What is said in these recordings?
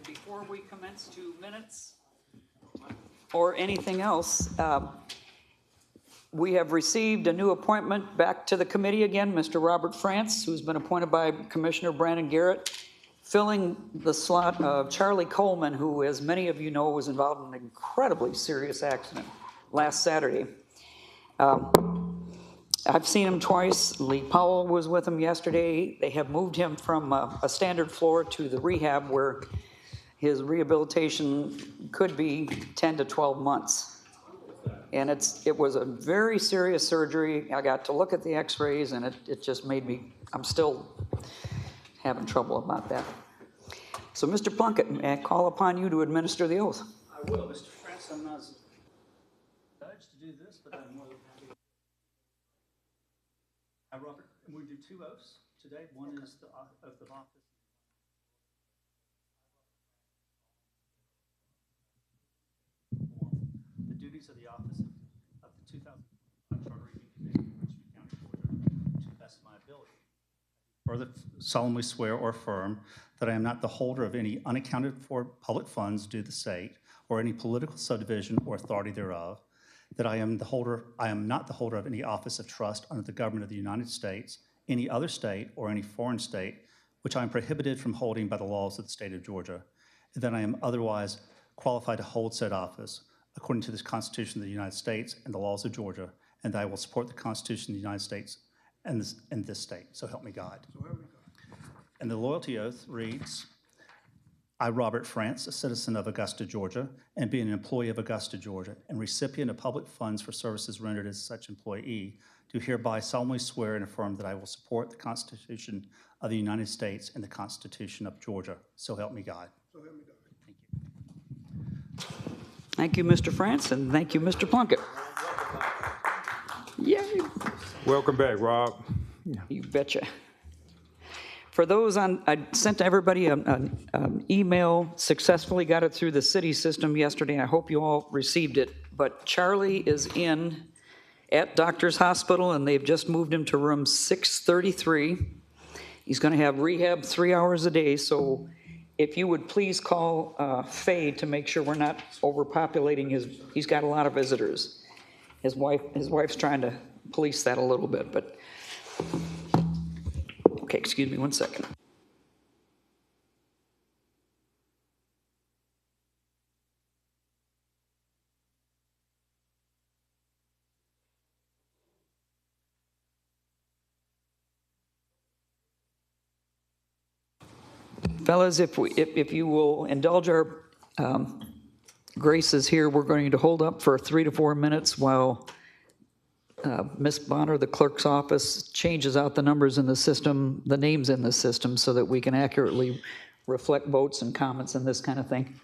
before we commence to minutes or anything else, we have received a new appointment back to the committee again, Mr. Robert France, who's been appointed by Commissioner Brandon Garrett, filling the slot of Charlie Coleman, who, as many of you know, was involved in an incredibly serious accident last Saturday. I've seen him twice. Lee Powell was with him yesterday. They have moved him from a standard floor to the rehab where his rehabilitation could be 10 to 12 months. And it was a very serious surgery. I got to look at the x-rays and it just made me, I'm still having trouble about that. So Mr. Plunkett, may I call upon you to administer the oath? I will. Mr. France, I'm not judged to do this, but I'm more than happy. I, Robert, we do two oaths today. One is the oath of office. The duties of the office of the 2005 Charter Review Committee in Richmond County, Georgia, to the best of my ability. Further solemnly swear or affirm that I am not the holder of any unaccounted for public funds due to the state or any political subdivision or authority thereof, that I am not the holder of any office of trust under the government of the United States, any other state, or any foreign state, which I am prohibited from holding by the laws of the state of Georgia, and that I am otherwise qualified to hold said office according to the Constitution of the United States and the laws of Georgia, and that I will support the Constitution of the United States and this state. So help me God. So help me God. And the loyalty oath reads, I, Robert France, a citizen of Augusta, Georgia, and being an employee of Augusta, Georgia, and recipient of public funds for services rendered as such employee, do hereby solemnly swear and affirm that I will support the Constitution of the United States and the Constitution of Georgia. So help me God. So help me God. Thank you, Mr. France, and thank you, Mr. Plunkett. Yay. Welcome back, Rob. You betcha. For those I sent everybody an email, successfully got it through the city system yesterday. I hope you all received it. But Charlie is in at Doctor's Hospital, and they've just moved him to room 633. He's going to have rehab 3 hours a day. So if you would please call Faye to make sure we're not overpopulating he's got a lot of visitors. His wife's trying to police that a little bit, but. Okay, excuse me 1 second. Fellas, if you will indulge our graces here, we're going to hold up for 3 to 4 minutes while Ms. Bonner, the clerk's office, changes out the numbers in the system, the names in the system, so that we can accurately reflect votes and comments and this kind of thing.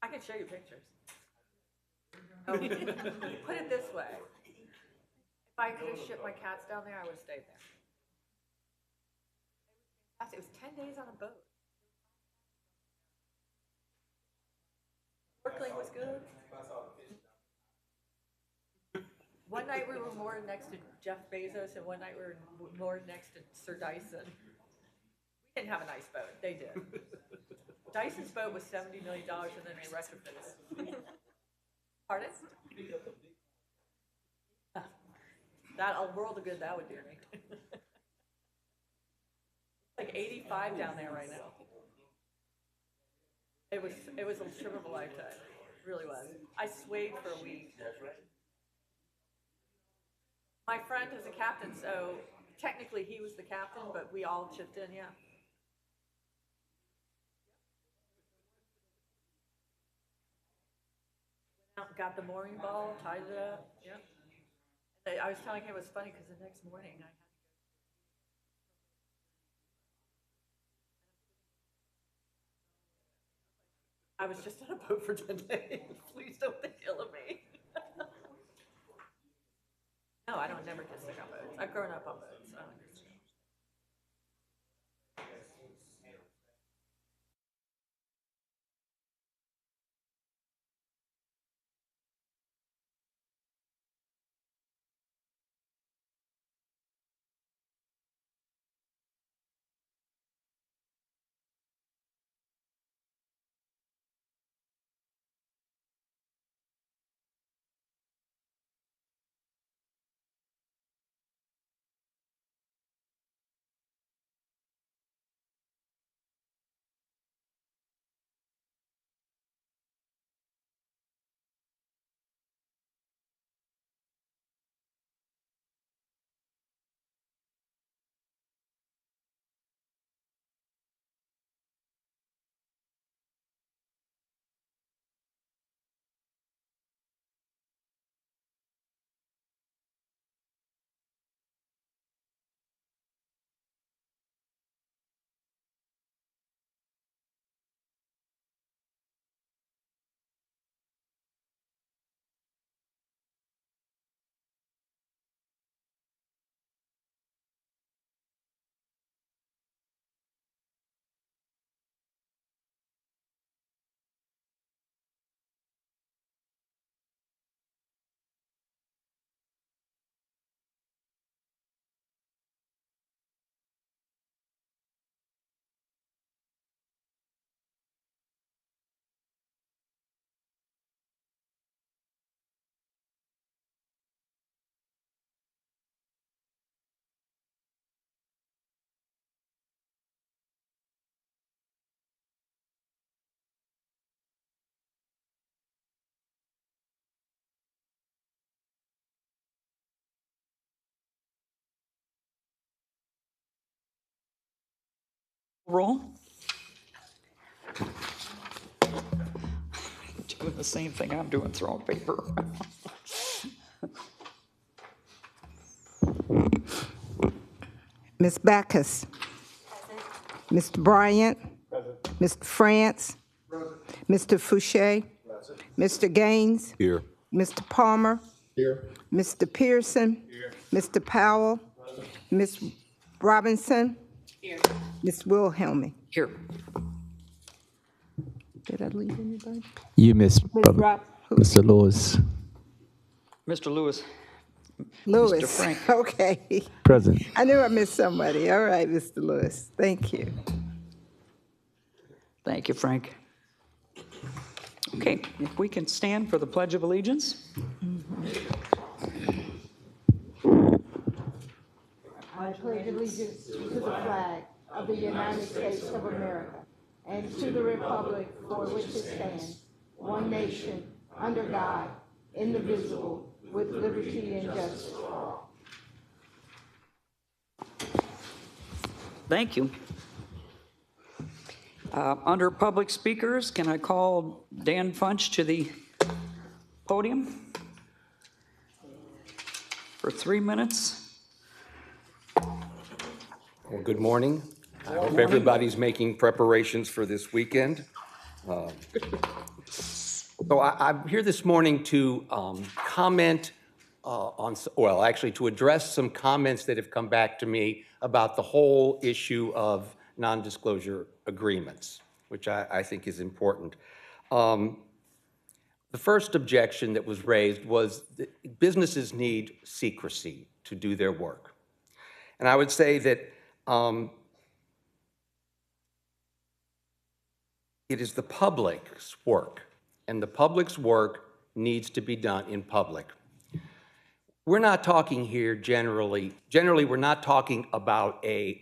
I can show you pictures. Oh, put it this way. If I could have shipped my cats down there, I would have stayed there. It was 10 days on a boat. Snorkeling was good. One night we were moored next to Jeff Bezos, and one night we were moored next to Sir Dyson. We didn't have a nice boat. They did. Dyson's boat was $70 million, and then they retrofitted it. Pardon? That a world of good that would do me. Like 85 down there right now. It was a trip of a lifetime. It really was. I swayed for a week. My friend is a captain, so technically he was the captain, but we all chipped in, yeah. Got the mooring ball, tied it up, yeah. I was telling him it was funny because the next morning I was just on a boat for 10 days. Please don't think ill of me. No, I don't never get sick on boats. I've grown up on boats. So. Roll. Doing the same thing I'm doing, throwing paper. Ms. Backus. Mr. Bryant. Mr. France. Mr. Fouché. Mr. Gaines. Here. Mr. Palmer. Here. Mr. Pearson. Mr. Powell. Ms. Robinson. Ms. Wilhelmie. Here. Did I leave anybody? You missed Mr. Lewis. Mr. Lewis. Lewis. Frank. Okay. Present. I knew I missed somebody. All right, Mr. Lewis. Thank you. Thank you, Frank. Okay, if we can stand for the Pledge of Allegiance. I pledge allegiance to the flag of the United States of America and to the republic for which it stands, one nation, under God, indivisible, with liberty and justice for all. Thank you. Under public speakers, can I call Dan Funch to the podium for 3 minutes? Well, good morning. I hope everybody's making preparations for this weekend. So I'm here this morning to comment to address some comments that have come back to me about the whole issue of non-disclosure agreements, which I think is important. The first objection that was raised was that businesses need secrecy to do their work. And I would say that it is the public's work, and the public's work needs to be done in public. We're not talking here generally we're not talking about a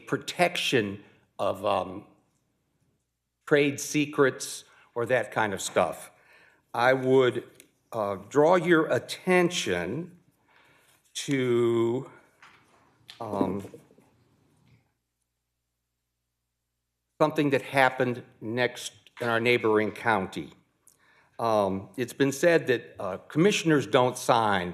protection of trade secrets or that kind of stuff. I would draw your attention to something that happened next in our neighboring county. It's been said that commissioners don't sign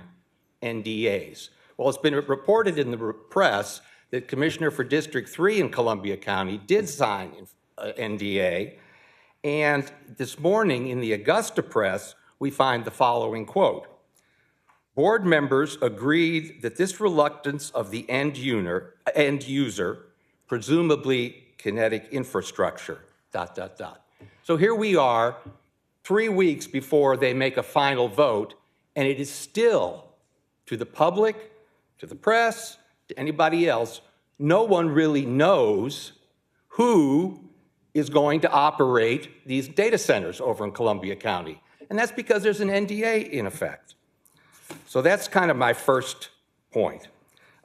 NDAs. Well, it's been reported in the press that Commissioner for District 3 in Columbia County did sign an NDA. And this morning in the Augusta press, we find the following quote. Board members agreed that this reluctance of the end user, presumably kinetic infrastructure, ... So here we are, 3 weeks before they make a final vote, and it is still, to the public, to the press, to anybody else, no one really knows who is going to operate these data centers over in Columbia County. And that's because there's an NDA in effect. So that's kind of my first point.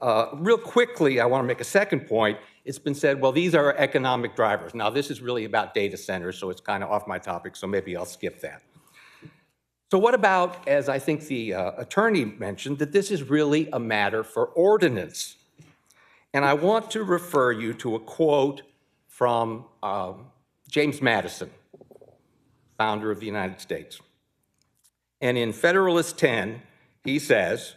Real quickly, I want to make a second point. It's been said, well, these are economic drivers. Now, this is really about data centers, so it's kind of off my topic, so maybe I'll skip that. So what about, as I think the attorney mentioned, that this is really a matter for ordinance? And I want to refer you to a quote from James Madison, founder of the United States. And in Federalist 10, he says,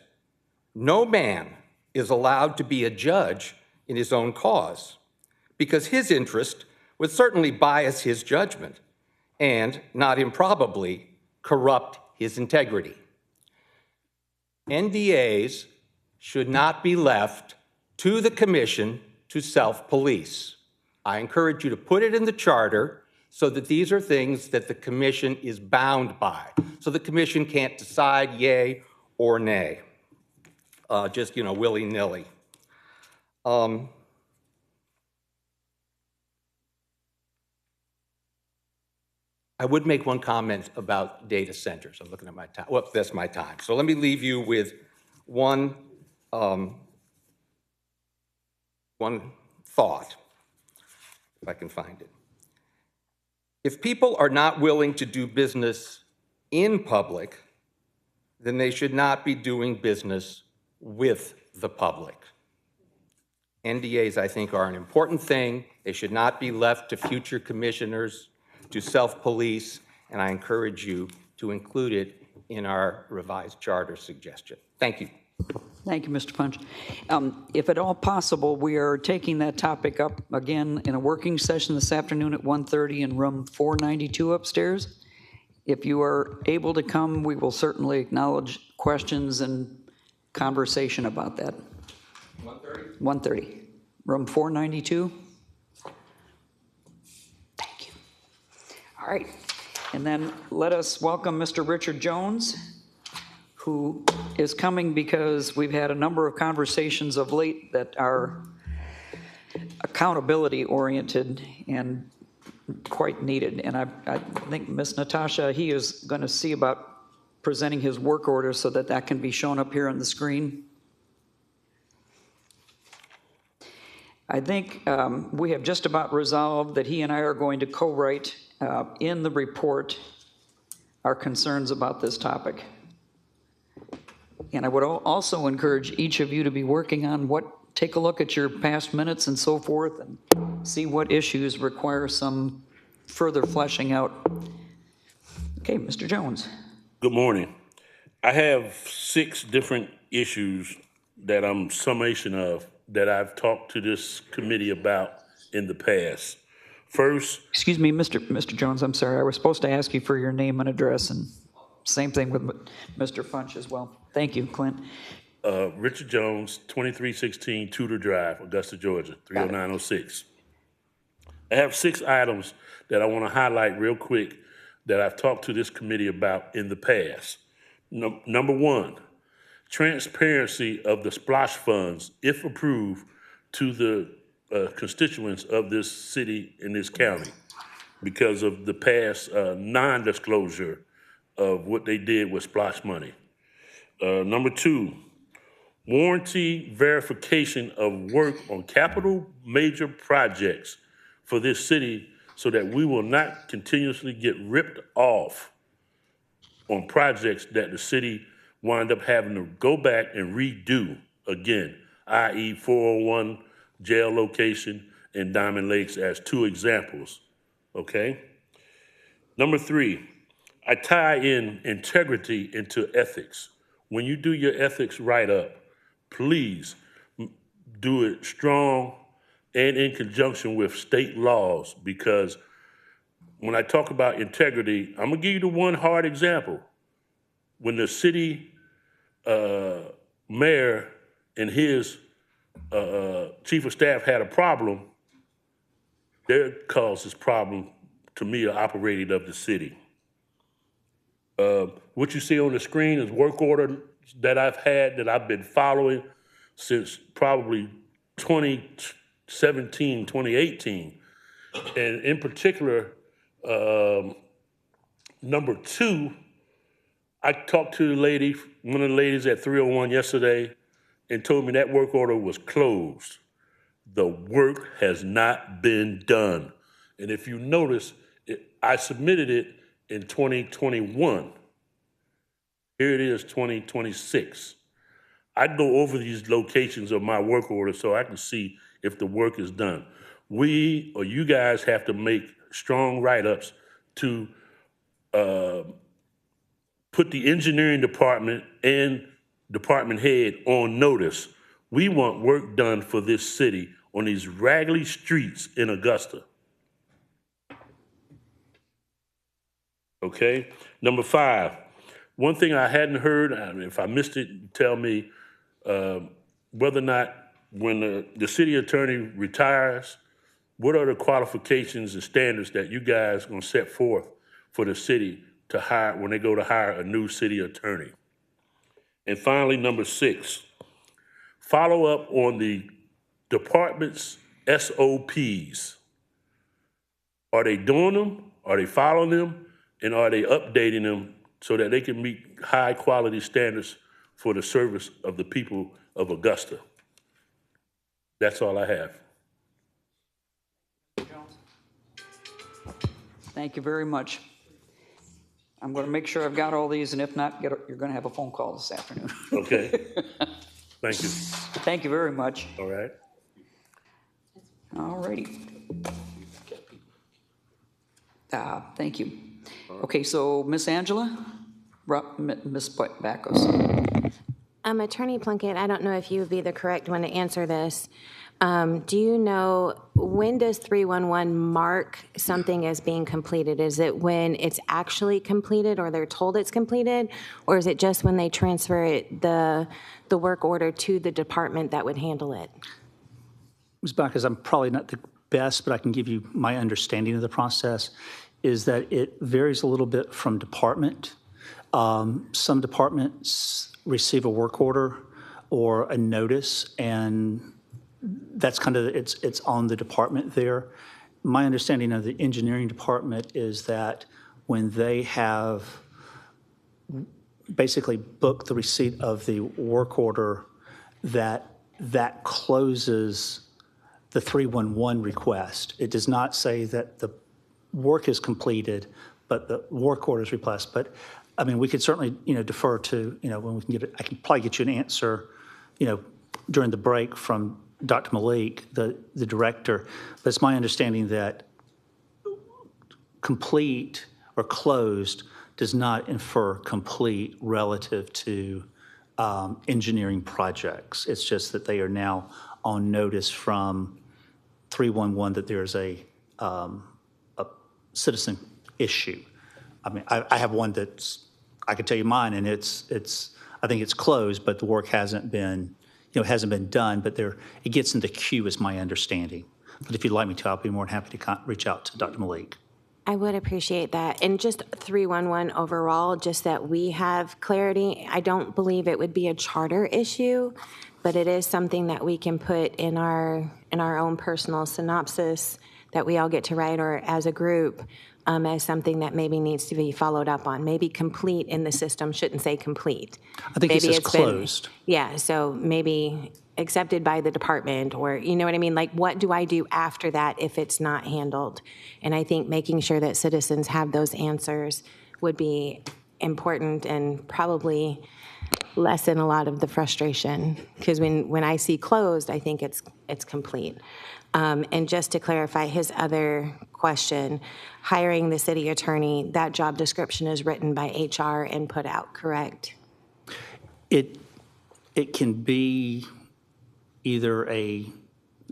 no man is allowed to be a judge in his own cause, because his interest would certainly bias his judgment and, not improbably, corrupt his integrity. NDAs should not be left to the commission to self-police. I encourage you to put it in the charter so that these are things that the commission is bound by, so the commission can't decide yay or nay, just, willy-nilly. I would make one comment about data centers. I'm looking at my time. Well, that's my time. So let me leave you with one thought, if I can find it. If people are not willing to do business in public, then they should not be doing business with the public. NDAs, I think, are an important thing. They should not be left to future commissioners to self-police, and I encourage you to include it in our revised charter suggestion. Thank you. Thank you, Mr. Punch. If at all possible, we are taking that topic up again in a working session this afternoon at 1:30 in room 492 upstairs. If you are able to come, we will certainly acknowledge questions and conversation about that. 1:30? 1:30. Room 492. Thank you. All right. And then let us welcome Mr. Richard Jones, who is coming because we've had a number of conversations of late that are accountability oriented and quite needed. And I think Ms. Natasha, he is going to see about presenting his work order so that that can be shown up here on the screen. I think we have just about resolved that he and I are going to co-write in the report our concerns about this topic. And I would also encourage each of you to be working on take a look at your past minutes and so forth and see what issues require some further fleshing out. Okay, Mr. Jones. Good morning. I have 6 different issues that I'm summation of that I've talked to this committee about in the past. First, Excuse me, Mr. Jones, I'm sorry. I was supposed to ask you for your name and address, and same thing with Mr. Punch as well. Thank you, Clint. Richard Jones, 2316 Tudor Drive, Augusta, Georgia, 30906. I have 6 items that I want to highlight real quick that I've talked to this committee about in the past. Number 1, transparency of the splash funds, if approved, to the constituents of this city and this county because of the past non-disclosure of what they did with splash money. Number 2, warranty verification of work on capital major projects for this city so that we will not continuously get ripped off on projects that the city wind up having to go back and redo again, i.e. 401 jail location and Diamond Lakes as 2 examples, okay? Number 3, I tie in integrity into ethics. When you do your ethics write-up, please do it strong and in conjunction with state laws, because when I talk about integrity, I'm gonna give you the one hard example. When the city mayor and his chief of staff had a problem, their causes problem to me are operating of the city. What you see on the screen is work order that I've had that I've been following since probably 2017, 2018. And in particular, number 2, I talked to the lady, one of the ladies at 301 yesterday, and told me that work order was closed. The work has not been done. And if you notice, I submitted it in 2021. Here it is, 2026. I go over these locations of my work order so I can see if the work is done. We, or you guys, have to make strong write-ups to put the engineering department and department head on notice. We want work done for this city on these raggedy streets in Augusta. Okay? Number 5, one thing I hadn't heard, if I missed it, tell me, whether or not when the city attorney retires, what are the qualifications and standards that you guys are gonna set forth for the city to hire, when they go to hire a new city attorney? And finally, number 6, follow up on the department's SOPs. Are they doing them? Are they following them? And are they updating them so that they can meet high quality standards for the service of the people of Augusta? That's all I have. Thank you very much. I'm going to make sure I've got all these, and if not, you're going to have a phone call this afternoon. Okay. Thank you. Thank you very much. All right. All righty. Thank you. Okay, so Miss Angela, Miss Backus. Attorney Plunkett, I don't know if you would be the correct one to answer this. Do you know, when does 311 mark something as being completed? Is it when it's actually completed or they're told it's completed? Or is it just when they transfer it, the work order to the department that would handle it? Ms. Backus, I'm probably not the best, but I can give you my understanding of the process, is that it varies a little bit from department. Some departments receive a work order or a notice, and that's kind of, it's on the department there. My understanding of the engineering department is that when they have basically booked the receipt of the work order, that closes the 311 request. It does not say that the work is completed, but the work order is replaced. But I mean, we could certainly, defer to, when we can get it. I can probably get you an answer, during the break from Dr. Malik, the director. But it's my understanding that complete or closed does not infer complete relative to engineering projects. It's just that they are now on notice from 311 that there's a citizen issue. I mean, I have one that's, I could tell you mine, and I think it's closed, but the work hasn't been done, but it gets in the queue is my understanding. But if you'd like me to, I'll be more than happy to reach out to Dr. Malik. I would appreciate that. And just 311 overall, just that we have clarity, I don't believe it would be a charter issue, but it is something that we can put in our own personal synopsis that we all get to write, or as a group, as something that maybe needs to be followed up on. Maybe complete in the system shouldn't say complete. I think Maybe it says it's been- closed. Yeah, so maybe accepted by the department, or you know what I mean? Like, what do I do after that if it's not handled? And I think making sure that citizens have those answers would be important and probably lessen a lot of the frustration. Because when I see closed, I think it's complete. And just to clarify his other question, hiring the city attorney, that job description is written by HR and put out, correct? It can be either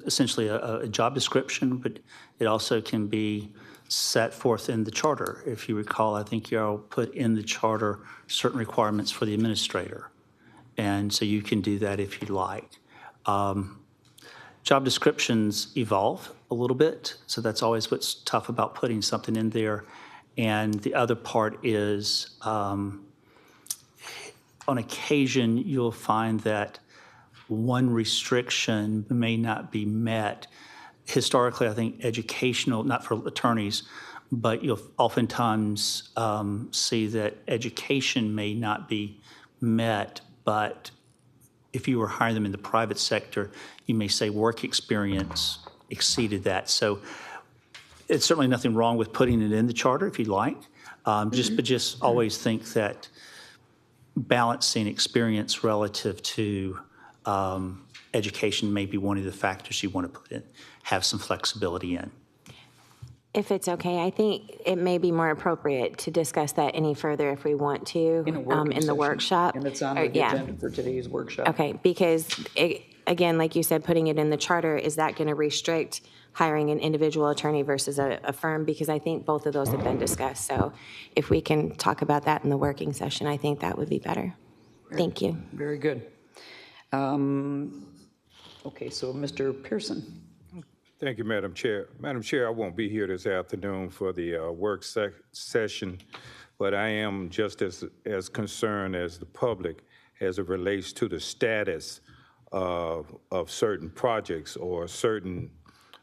essentially a job description, but it also can be set forth in the charter. If you recall, I think y'all put in the charter certain requirements for the administrator. And so you can do that if you'd like. Job descriptions evolve a little bit, so that's always what's tough about putting something in there. And the other part is, on occasion, you'll find that one restriction may not be met. Historically, I think educational, not for attorneys, but you'll oftentimes see that education may not be met, but if you were hiring them in the private sector, you may say work experience exceeded that. So it's certainly nothing wrong with putting it in the charter if you'd like. But just always think that balancing experience relative to education may be one of the factors you want to put in, have some flexibility in. If it's okay, I think it may be more appropriate to discuss that any further if we want to In a working in the session. workshop. And it's on Or- the yeah. agenda for today's workshop. Okay, because again, like you said, putting it in the charter, is that going to restrict hiring an individual attorney versus a firm? Because I think both of those have been discussed. So if we can talk about that in the working session, I think that would be better. Thank you. Very good. Okay, so Mr. Pearson. Thank you, Madam Chair. Madam Chair, I won't be here this afternoon for the work session, but I am just as concerned as the public as it relates to the status of certain projects or certain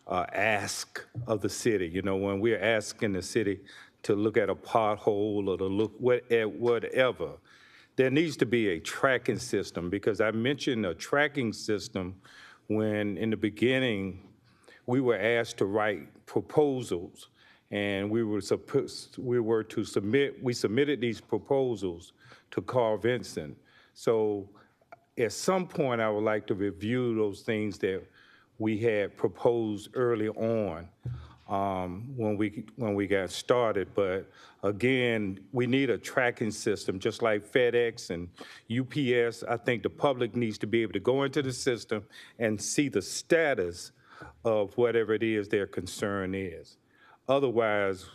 ask of the city. You know, when we're asking the city to look at a pothole or to look at whatever, there needs to be a tracking system, because I mentioned a tracking system when in the beginning we were asked to write proposals, and we submitted these proposals to Carl Vinson. So at some point, I would like to review those things that we had proposed early on when we got started. But again, we need a tracking system, just like FedEx and UPS. I think the public needs to be able to go into the system and see the status of whatever it is their concern is. Otherwise,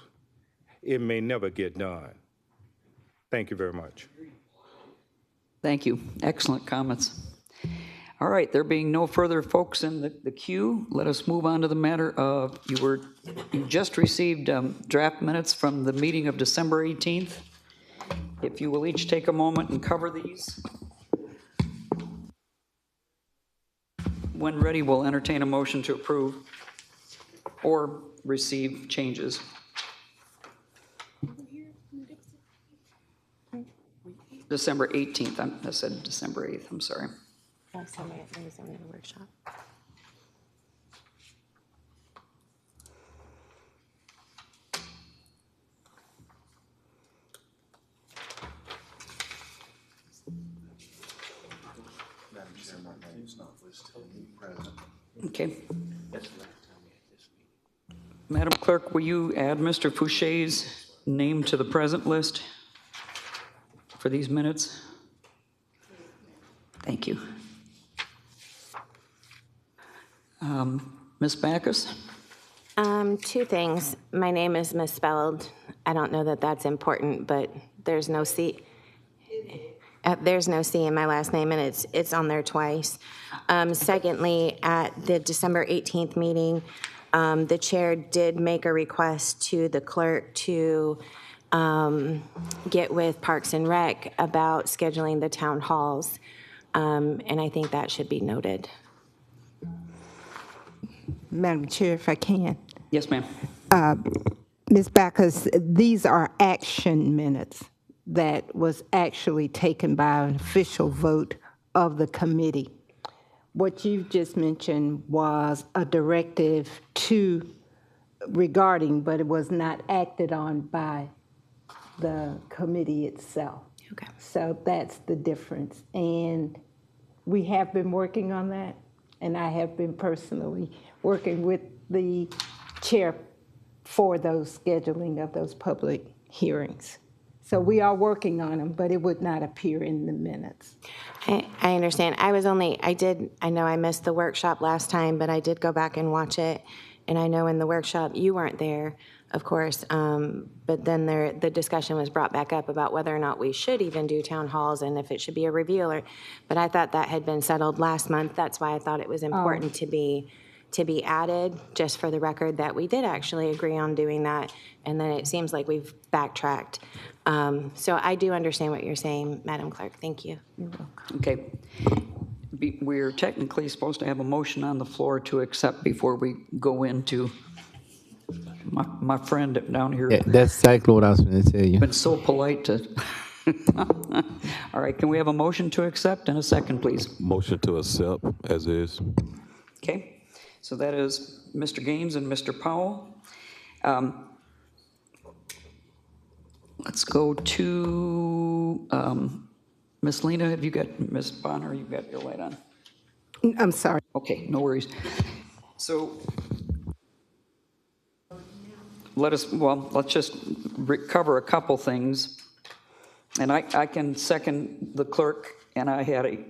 it may never get done. Thank you very much. Thank you. Excellent comments. All right, there being no further folks in the queue, let us move on to the matter of, you just received draft minutes from the meeting of December 18th. If you will each take a moment and cover these. When ready, we'll entertain a motion to approve or receive changes. December 18th, I said December 8th, I'm sorry. Last time I was in the workshop. Okay. Madam Clerk, will you add Mr. Foucher's name to the present list for these minutes? Thank you. Ms. Backus? Two things. My name is misspelled. I don't know that that's important, but there's no C. There's no C in my last name, and it's on there twice. Secondly, at the December 18th meeting, the chair did make a request to the clerk to get with Parks and Rec about scheduling the town halls, and I think that should be noted. Madam Chair, if I can. Yes, ma'am. Ms. Backus, these are action minutes that was actually taken by an official vote of the committee. What you just mentioned was a directive regarding, but it was not acted on by the committee itself. Okay. So that's the difference. And we have been working on that, and I have been personally working with the chair for those scheduling of those public hearings. So we are working on them, but it would not appear in the minutes. I understand. I know I missed the workshop last time, but I did go back and watch it. And I know in the workshop, you weren't there, of course, but then the discussion was brought back up about whether or not we should even do town halls and if it should be a review. But I thought that had been settled last month. That's why I thought it was important to be added, just for the record, that we did actually agree on doing that. And then it seems like we've backtracked. So I do understand what you're saying, Madam Clerk. Thank you. Okay. We're technically supposed to have a motion on the floor to accept before we go into my friend down here. Yeah, that's exactly what I was going to tell you. Been so polite to. All right, can we have a motion to accept in a second, please? Motion to accept as is. Okay, so that is Mr. Gaines and Mr. Powell. Let's go to Ms. Lena. Have you got, Ms. Bonner, you've got your light on? I'm sorry. Okay, no worries. So let's just cover a couple things. And I can second the clerk, and I had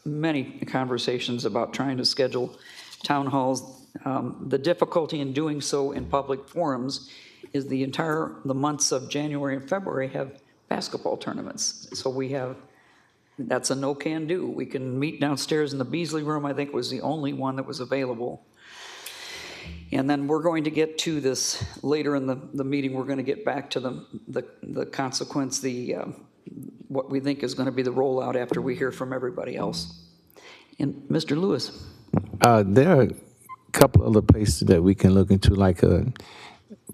many conversations about trying to schedule town halls. The difficulty in doing so in public forums is the months of January and February have basketball tournaments. So that's a no-can do. We can meet downstairs in the Beasley Room, I think was the only one that was available. And then we're going to get to this later in the meeting. We're going to get back to the consequence, what we think is going to be the rollout after we hear from everybody else. And Mr. Lewis. There are a couple other places that we can look into, like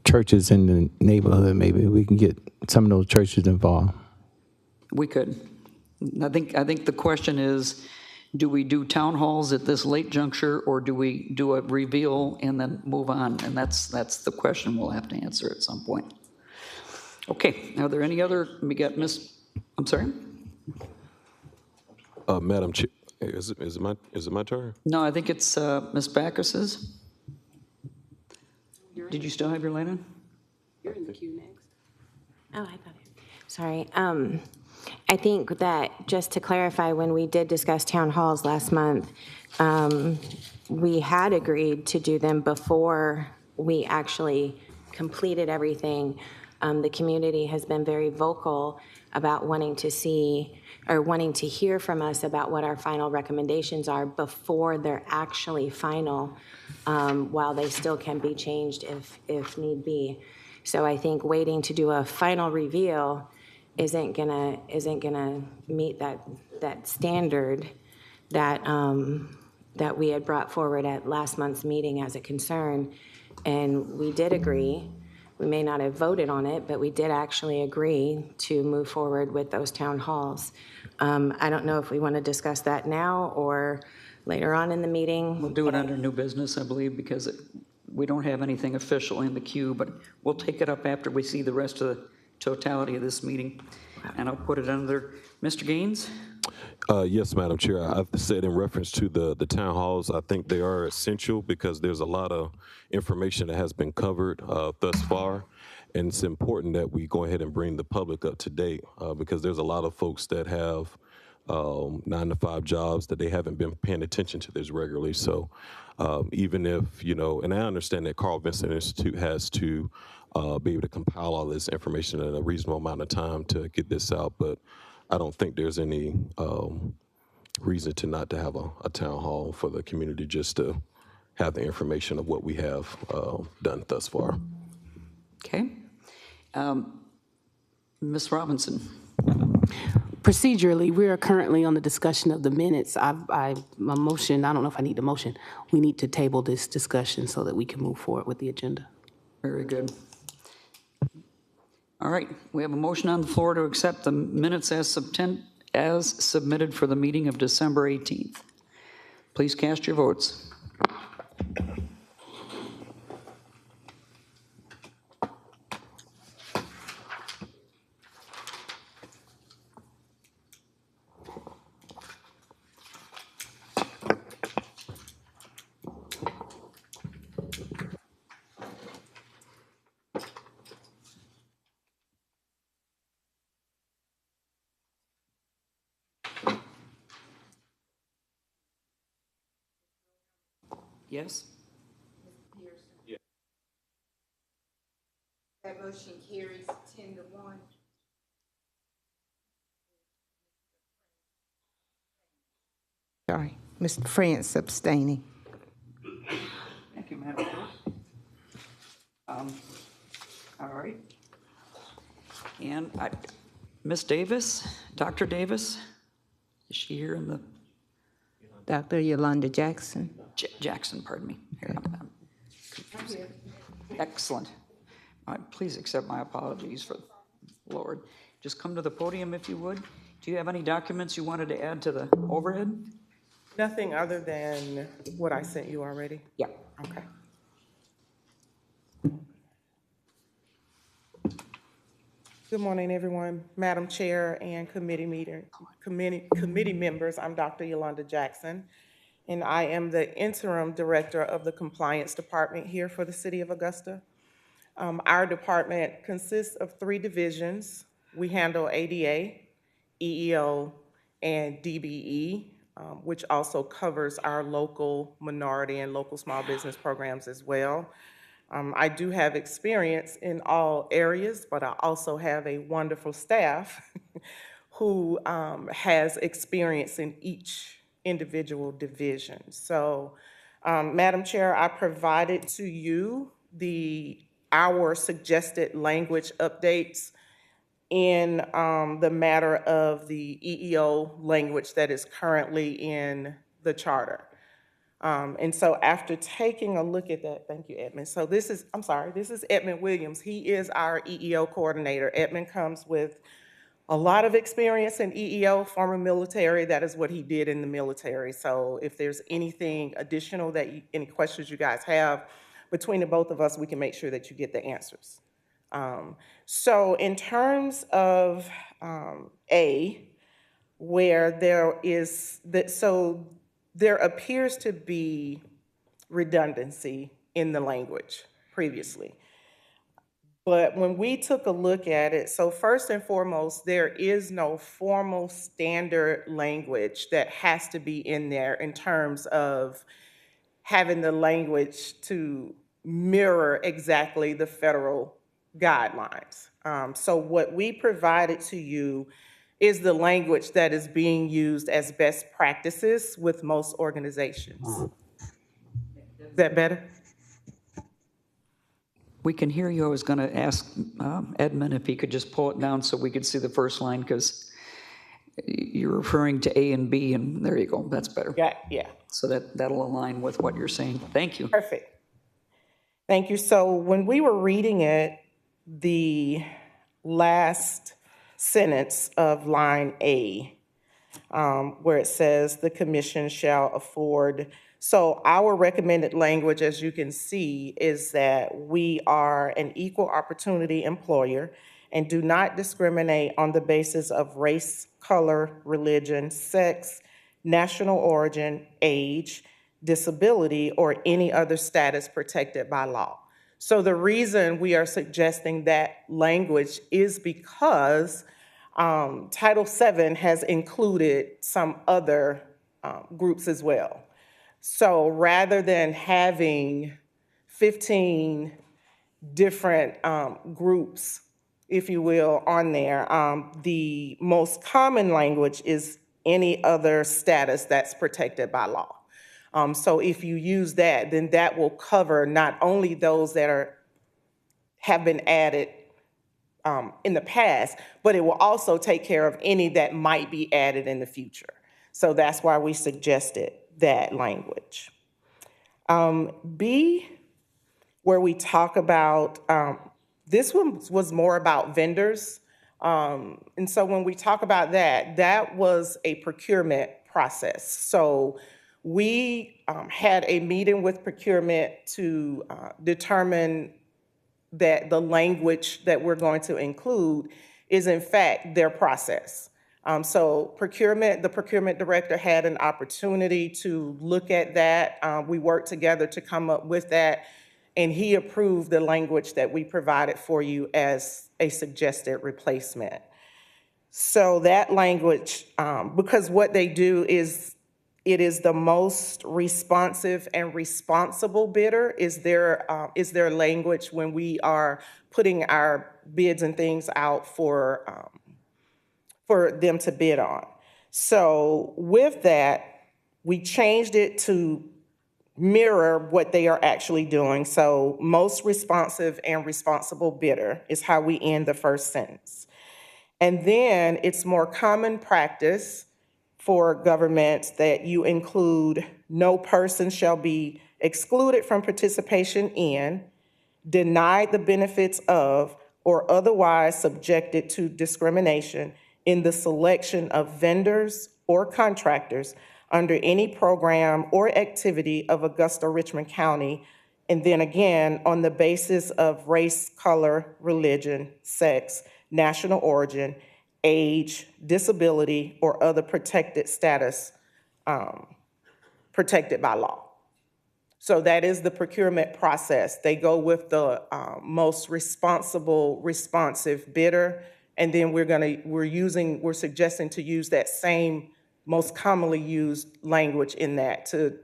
churches in the neighborhood. Maybe we can get some of those churches involved. We could. I think the question is, do we do town halls at this late juncture, or do we do a reveal and then move on? And that's the question we'll have to answer at some point. Okay, are there any other, we got I'm sorry? Madam Is it my turn? No, I think it's Ms. Backus's. Did you still have your light on? You're in the queue next. Oh, I thought it. Sorry. I think that, just to clarify, when we did discuss town halls last month, we had agreed to do them before we actually completed everything. The community has been very vocal about wanting to see, or wanting to hear from us about what our final recommendations are before they're actually final, while they still can be changed if need be. So I think waiting to do a final reveal isn't gonna meet that standard that that we had brought forward at last month's meeting as a concern. And we did agree, we may not have voted on it, but we did actually agree to move forward with those town halls. I don't know if we want to discuss that now or later on in the meeting. We'll do it under new business, I believe, because we don't have anything official in the queue, but we'll take it up after we see the rest of the totality of this meeting. And I'll put it under Mr. Gaines. Yes, Madam Chair. I've said in reference to the town halls, I think they are essential because there's a lot of information that has been covered thus far. And it's important that we go ahead and bring the public up to date because there's a lot of folks that have 9-to-5 jobs that they haven't been paying attention to this regularly. So even if, and I understand that Carl Vincent Institute has to be able to compile all this information in a reasonable amount of time to get this out, but I don't think there's any reason to not to have a town hall for the community just to have the information of what we have done thus far. Okay. Ms. Robinson. Procedurally, we are currently on the discussion of the minutes. My motion, I don't know if I need the motion. We need to table this discussion so that we can move forward with the agenda. Very good. All right, we have a motion on the floor to accept the minutes as submitted for the meeting of December 18th. Please cast your votes. Yes? That motion carries 10-1. Sorry, Mr. France abstaining. Thank you, Madam Clerk. All right. And Ms. Davis, Dr. Davis, is she here in the? Dr. Yolanda Jackson. Jackson, pardon me. Here, I'm here. Excellent. Please accept my apologies for the Lord. Just come to the podium if you would. Do you have any documents you wanted to add to the overhead? Nothing other than what I sent you already? Yeah. Okay. Good morning, everyone. Madam Chair and committee members, I'm Dr. Yolanda Jackson, and I am the interim director of the compliance department here for the city of Augusta. Our department consists of 3 divisions. We handle ADA, EEO, and DBE, which also covers our local minority and local small business programs as well. I do have experience in all areas, but I also have a wonderful staff who has experience in each individual division. So, Madam Chair, I provided to you our suggested language updates in the matter of the EEO language that is currently in the charter. And so after taking a look at that, thank you, Edmund. So this is Edmund Williams. He is our EEO coordinator. Edmund comes with a lot of experience in EEO, former military. That is what he did in the military. So if there's anything additional any questions you guys have between the both of us, we can make sure that you get the answers. So in terms of where there appears to be redundancy in the language previously. But when we took a look at it, so first and foremost, there is no formal standard language that has to be in there in terms of having the language to mirror exactly the federal guidelines. So what we provided to you is the language that is being used as best practices with most organizations. Is that better? We can hear you. I was going to ask Edmund if he could just pull it down so we could see the first line, because you're referring to A and B, and there you go. That's better. Yeah. So that'll align with what you're saying. Thank you. Perfect. Thank you. So when we were reading it, the last sentence of line A, where it says the commission shall afford. So our recommended language, as you can see, is that we are an equal opportunity employer and do not discriminate on the basis of race, color, religion, sex, national origin, age, disability, or any other status protected by law. So the reason we are suggesting that language is because Title VII has included some other groups as well. So rather than having 15 different groups, if you will, on there, the most common language is any other status that's protected by law. So if you use that, then that will cover not only those that have been added in the past, but it will also take care of any that might be added in the future. So that's why we suggested that language. B, where we talk about, this one was more about vendors. And so when we talk about that, that was a procurement process. So we had a meeting with procurement to determine that the language that we're going to include is in fact their process. So the procurement director had an opportunity to look at that. We worked together to come up with that, and he approved the language that we provided for you as a suggested replacement. So that language, because what they do is, it is the most responsive and responsible bidder is their language when we are putting our bids and things out for them to bid on. So with that, we changed it to mirror what they are actually doing. So most responsive and responsible bidder is how we end the first sentence. And then it's more common practice for governments that you include no person shall be excluded from participation in, denied the benefits of, or otherwise subjected to discrimination in the selection of vendors or contractors under any program or activity of Augusta, Richmond County, and then again, on the basis of race, color, religion, sex, national origin, age, disability, or other protected status protected by law. So that is the procurement process. They go with the most responsive bidder, and then we're suggesting to use that same most commonly used language in that to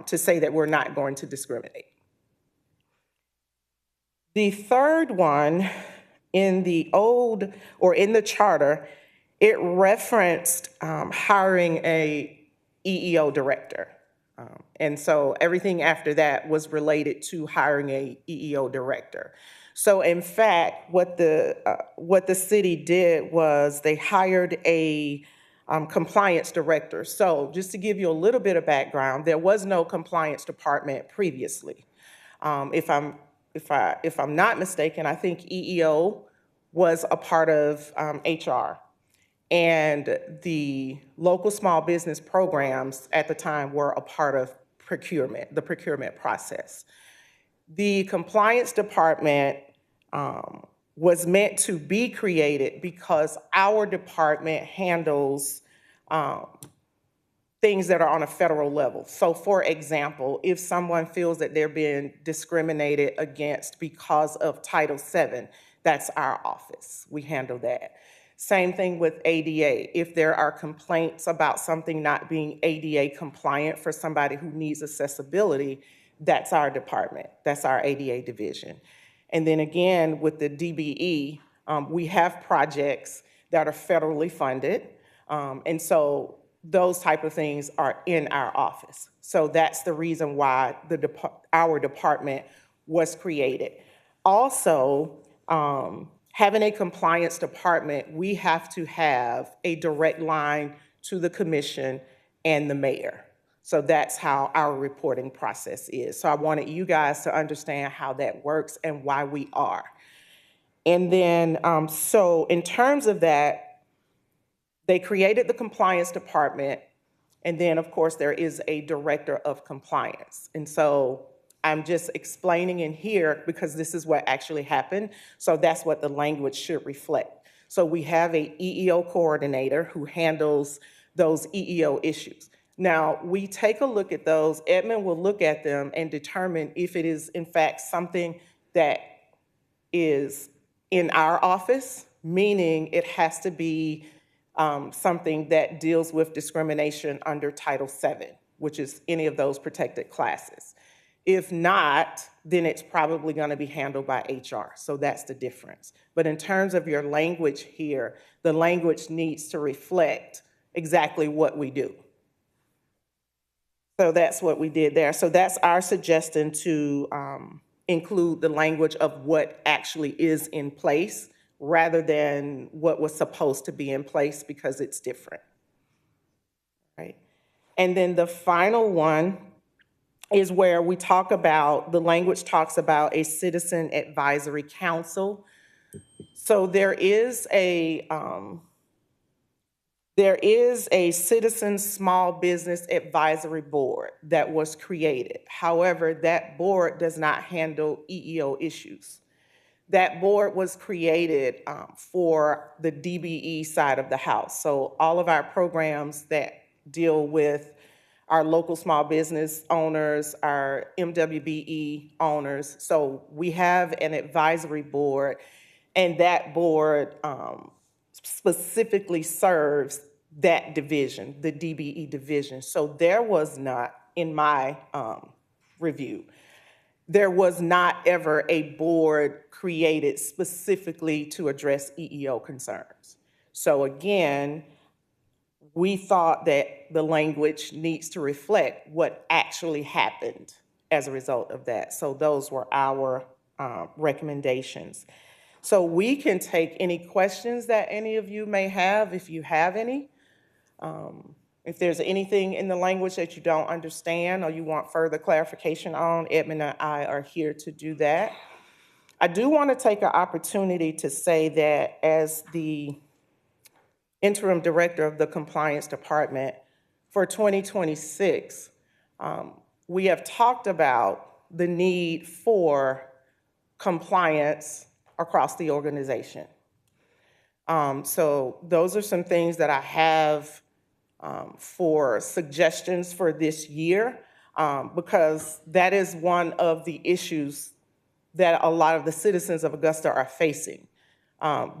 say that we're not going to discriminate. The third one, in the charter, it referenced hiring a EEO director. And so everything after that was related to hiring a EEO director. So in fact, what the city did was they hired a compliance director. So just to give you a little bit of background, there was no compliance department previously. If I'm not mistaken, I think EEO was a part of HR, and the local small business programs at the time were a part of the procurement process. The compliance department was meant to be created because our department handles things that are on a federal level. So for example, if someone feels that they're being discriminated against because of Title VII, that's our office. We handle that. Same thing with ADA. If there are complaints about something not being ADA compliant for somebody who needs accessibility, that's our department. That's our ADA division. And then again, with the DBE, we have projects that are federally funded. And so those type of things are in our office. So that's the reason why our department was created. Also, having a compliance department, we have to have a direct line to the commission and the mayor. So that's how our reporting process is. So I wanted you guys to understand how that works and why we are. And then, so in terms of that, they created the compliance department, and then of course there is a director of compliance. And so I'm just explaining in here because this is what actually happened. So that's what the language should reflect. So we have a EEO coordinator who handles those EEO issues. Now, we take a look at those. Edmund will look at them and determine if it is in fact something that is in our office, meaning it has to be something that deals with discrimination under Title VII, which is any of those protected classes. If not, then it's probably going to be handled by HR. So that's the difference. But in terms of your language here, the language needs to reflect exactly what we do. So that's what we did there. So that's our suggestion to include the language of what actually is in place rather than what was supposed to be in place because it's different, right? And then the final one is where we talk about, the language talks about a citizen advisory council. So there is a citizen small business advisory board that was created. However, that board does not handle EEO issues. That board was created for the DBE side of the house. So all of our programs that deal with our local small business owners, our MWBE owners. So we have an advisory board, and that board specifically serves that division, the DBE division. So there was not, in my review, there was not ever a board created specifically to address EEO concerns. So again, we thought that the language needs to reflect what actually happened as a result of that. So those were our recommendations. So we can take any questions that any of you may have, if you have any. If there's anything in the language that you don't understand or you want further clarification on, Edmund and I are here to do that. I do want to take an opportunity to say that as the interim director of the compliance department for 2026, we have talked about the need for compliance across the organization. So those are some things that I have for suggestions for this year, because that is one of the issues that a lot of the citizens of Augusta are facing,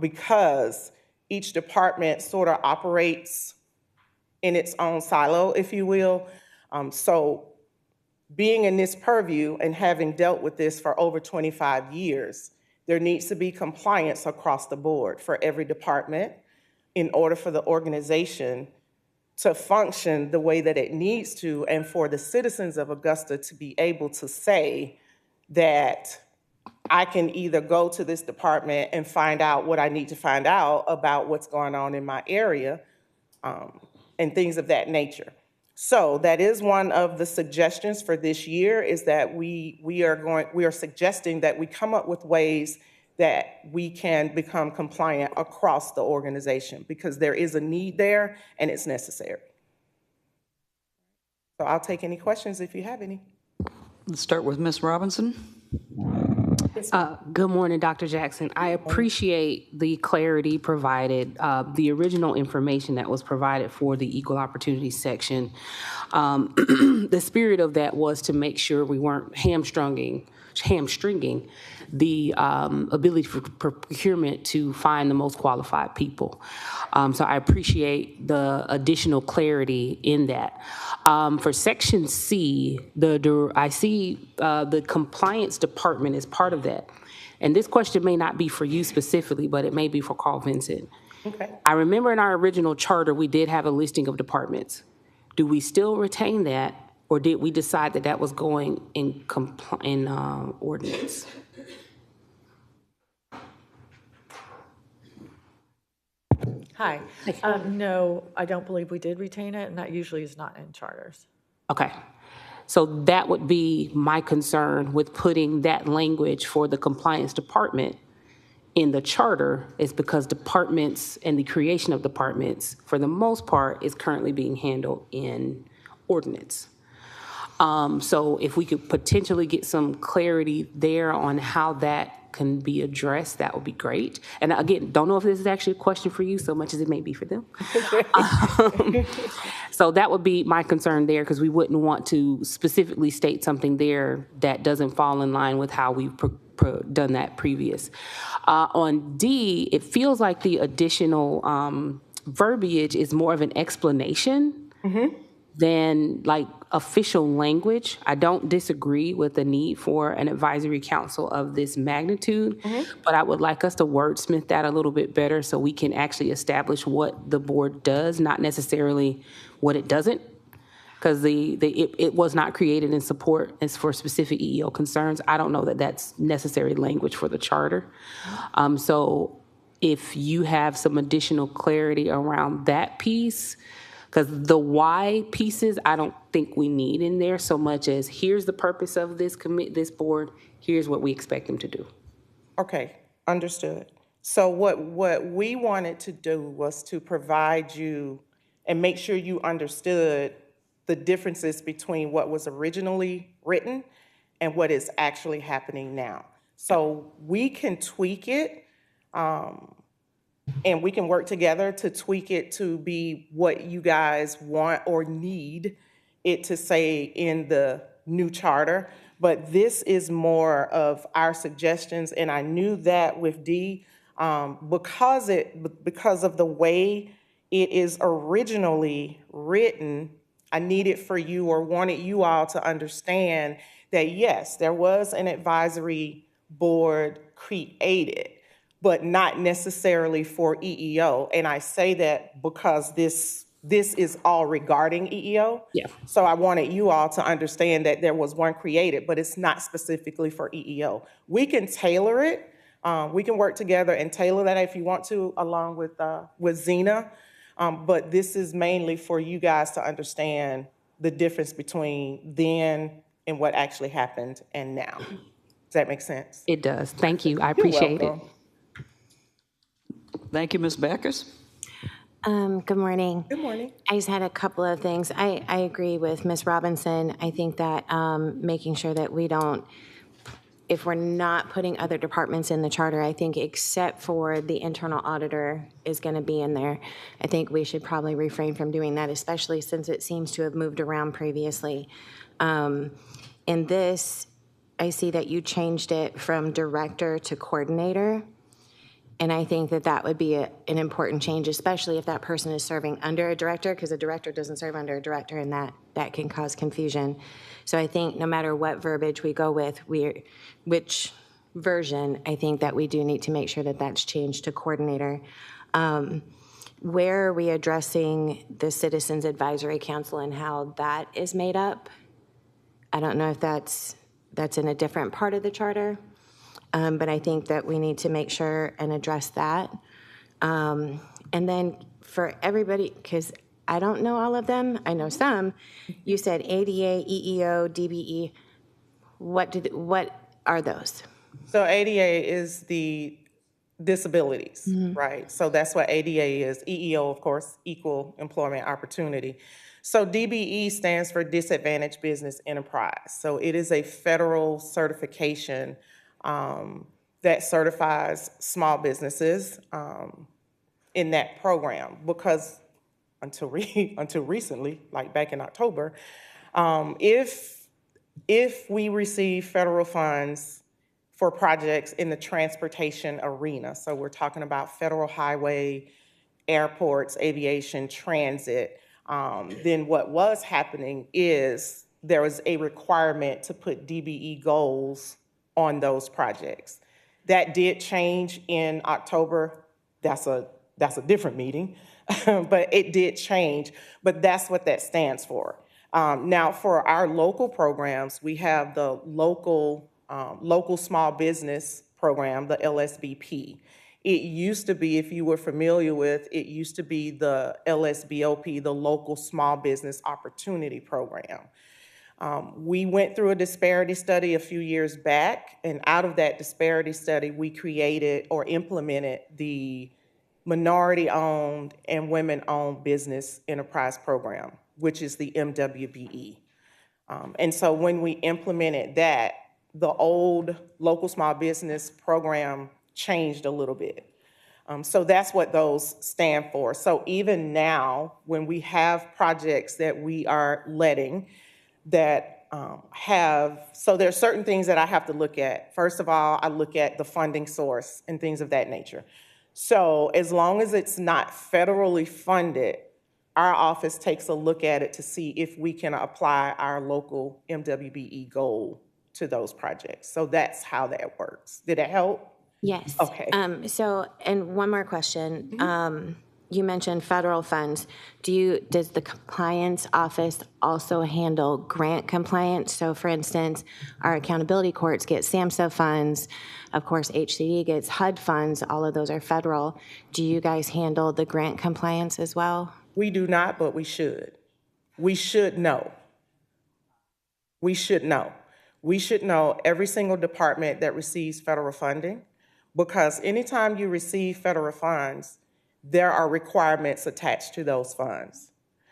because each department sort of operates in its own silo, if you will. So being in this purview and having dealt with this for over 25 years, there needs to be compliance across the board for every department in order for the organization to function the way that it needs to, and for the citizens of Augusta to be able to say that I can either go to this department and find out what I need to find out about what's going on in my area, and things of that nature. So that is one of the suggestions for this year, is that we are suggesting that we come up with ways that we can become compliant across the organization, because there is a need there and it's necessary. So I'll take any questions if you have any. Let's start with Ms. Robinson. Good morning, Dr. Jackson. I appreciate the clarity provided, the original information that was provided for the equal opportunity section. The spirit of that was to make sure we weren't hamstringing the ability for procurement to find the most qualified people. So I appreciate the additional clarity in that. For Section C, I see the compliance department is part of that. And this question may not be for you specifically, but it may be for Carl Vincent. Okay. I remember in our original charter, we did have a listing of departments. Do we still retain that, or did we decide that that was going in ordinance? Hi. No, I don't believe we did retain it, and that usually is not in charters. Okay. So that would be my concern with putting that language for the compliance department in the charter, is because departments and the creation of departments, for the most part, is currently being handled in ordinance. So if we could potentially get some clarity there on how that can be addressed, that would be great. And again, don't know if this is actually a question for you so much as it may be for them. So that would be my concern there, because we wouldn't want to specifically state something there that doesn't fall in line with how we've done that previous. On D, it feels like the additional verbiage is more of an explanation than like official language. I don't disagree with the need for an advisory council of this magnitude, but I would like us to wordsmith that a little bit better so we can actually establish what the board does, not necessarily what it doesn't, because it was not created in support as for specific EEO concerns. I don't know that that's necessary language for the charter. So if you have some additional clarity around that piece, because the why pieces, I don't think we need in there so much as here's the purpose of this board, here's what we expect them to do. Okay, understood. So what we wanted to do was to provide you and make sure you understood the differences between what was originally written and what is actually happening now. So we can tweak it, and we can work together to tweak it to be what you guys want or need it to say in the new charter. But this is more of our suggestions, and I knew that with D, because of the way it is originally written, I needed for you or wanted you all to understand that yes, there was an advisory board created, but not necessarily for EEO. And I say that because this is all regarding EEO. Yeah. So I wanted you all to understand that there was one created, but it's not specifically for EEO. We can tailor it. We can work together and tailor that if you want to, along with Zena. But this is mainly for you guys to understand the difference between then and what actually happened and now. Does that make sense? It does. Thank you. I appreciate it. Thank you, Ms. Backus. Good morning. Good morning. I just had a couple of things. I agree with Ms. Robinson. I think that making sure that we don't, if we're not putting other departments in the charter, I think except for the internal auditor is going to be in there. I think we should probably refrain from doing that, especially since it seems to have moved around previously. In this, I see that you changed it from director to coordinator. And I think that that would be an important change, especially if that person is serving under a director, because a director doesn't serve under a director, and that can cause confusion. So I think no matter what verbiage we go with, which version, I think that we do need to make sure that that's changed to coordinator. Where are we addressing the Citizens Advisory Council and how that is made up? I don't know if that's in a different part of the charter. But I think that we need to make sure and address that. And then for everybody, because I don't know all of them, I know some, you said ADA, EEO, DBE. What are those? So ADA is the disabilities, right? So that's what ADA is. EEO, of course, Equal Employment Opportunity. So DBE stands for Disadvantaged Business Enterprise. So it is a federal certification that certifies small businesses in that program, because until recently, like back in October, if we receive federal funds for projects in the transportation arena, so we're talking about federal highway, airports, aviation, transit, then what was happening is there was a requirement to put DBE goals on those projects. That did change in October. That's a different meeting, but it did change. But that's what that stands for. Now, for our local programs, we have the local small business program, the LSBP. It used to be, if you were familiar with, it used to be the LSBOP, the Local Small Business Opportunity Program. We went through a disparity study a few years back, and out of that disparity study, we created or implemented the Minority-Owned and Women-Owned Business Enterprise Program, which is the MWBE. And so when we implemented that, the old local small business program changed a little bit. So that's what those stand for. So even now, when we have projects that we are letting that so there are certain things that I have to look at. First of all, I look at the funding source and things of that nature. So as long as it's not federally funded, our office takes a look at it to see if we can apply our local MWBE goal to those projects. So that's how that works. Did that help? Yes. Okay. So, and one more question. You mentioned federal funds. Does the compliance office also handle grant compliance? So for instance, our accountability courts get SAMHSA funds. Of course, HCD gets HUD funds. All of those are federal. Do you guys handle the grant compliance as well? We do not, but we should. We should know. We should know. We should know every single department that receives federal funding, because anytime you receive federal funds, there are requirements attached to those funds.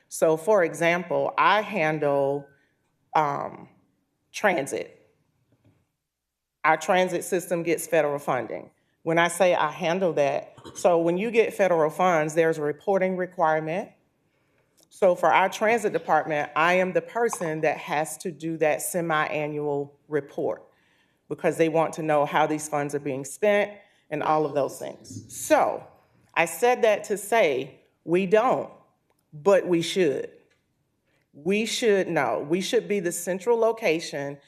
So for example, I handle transit. Our transit system gets federal funding. When I say I handle that, so when you get federal funds, there's a reporting requirement. So for our transit department, I am the person that has to do that semi-annual report, because they want to know how these funds are being spent and all of those things. So I said that to say we don't, but we should. We should know. We should be the central location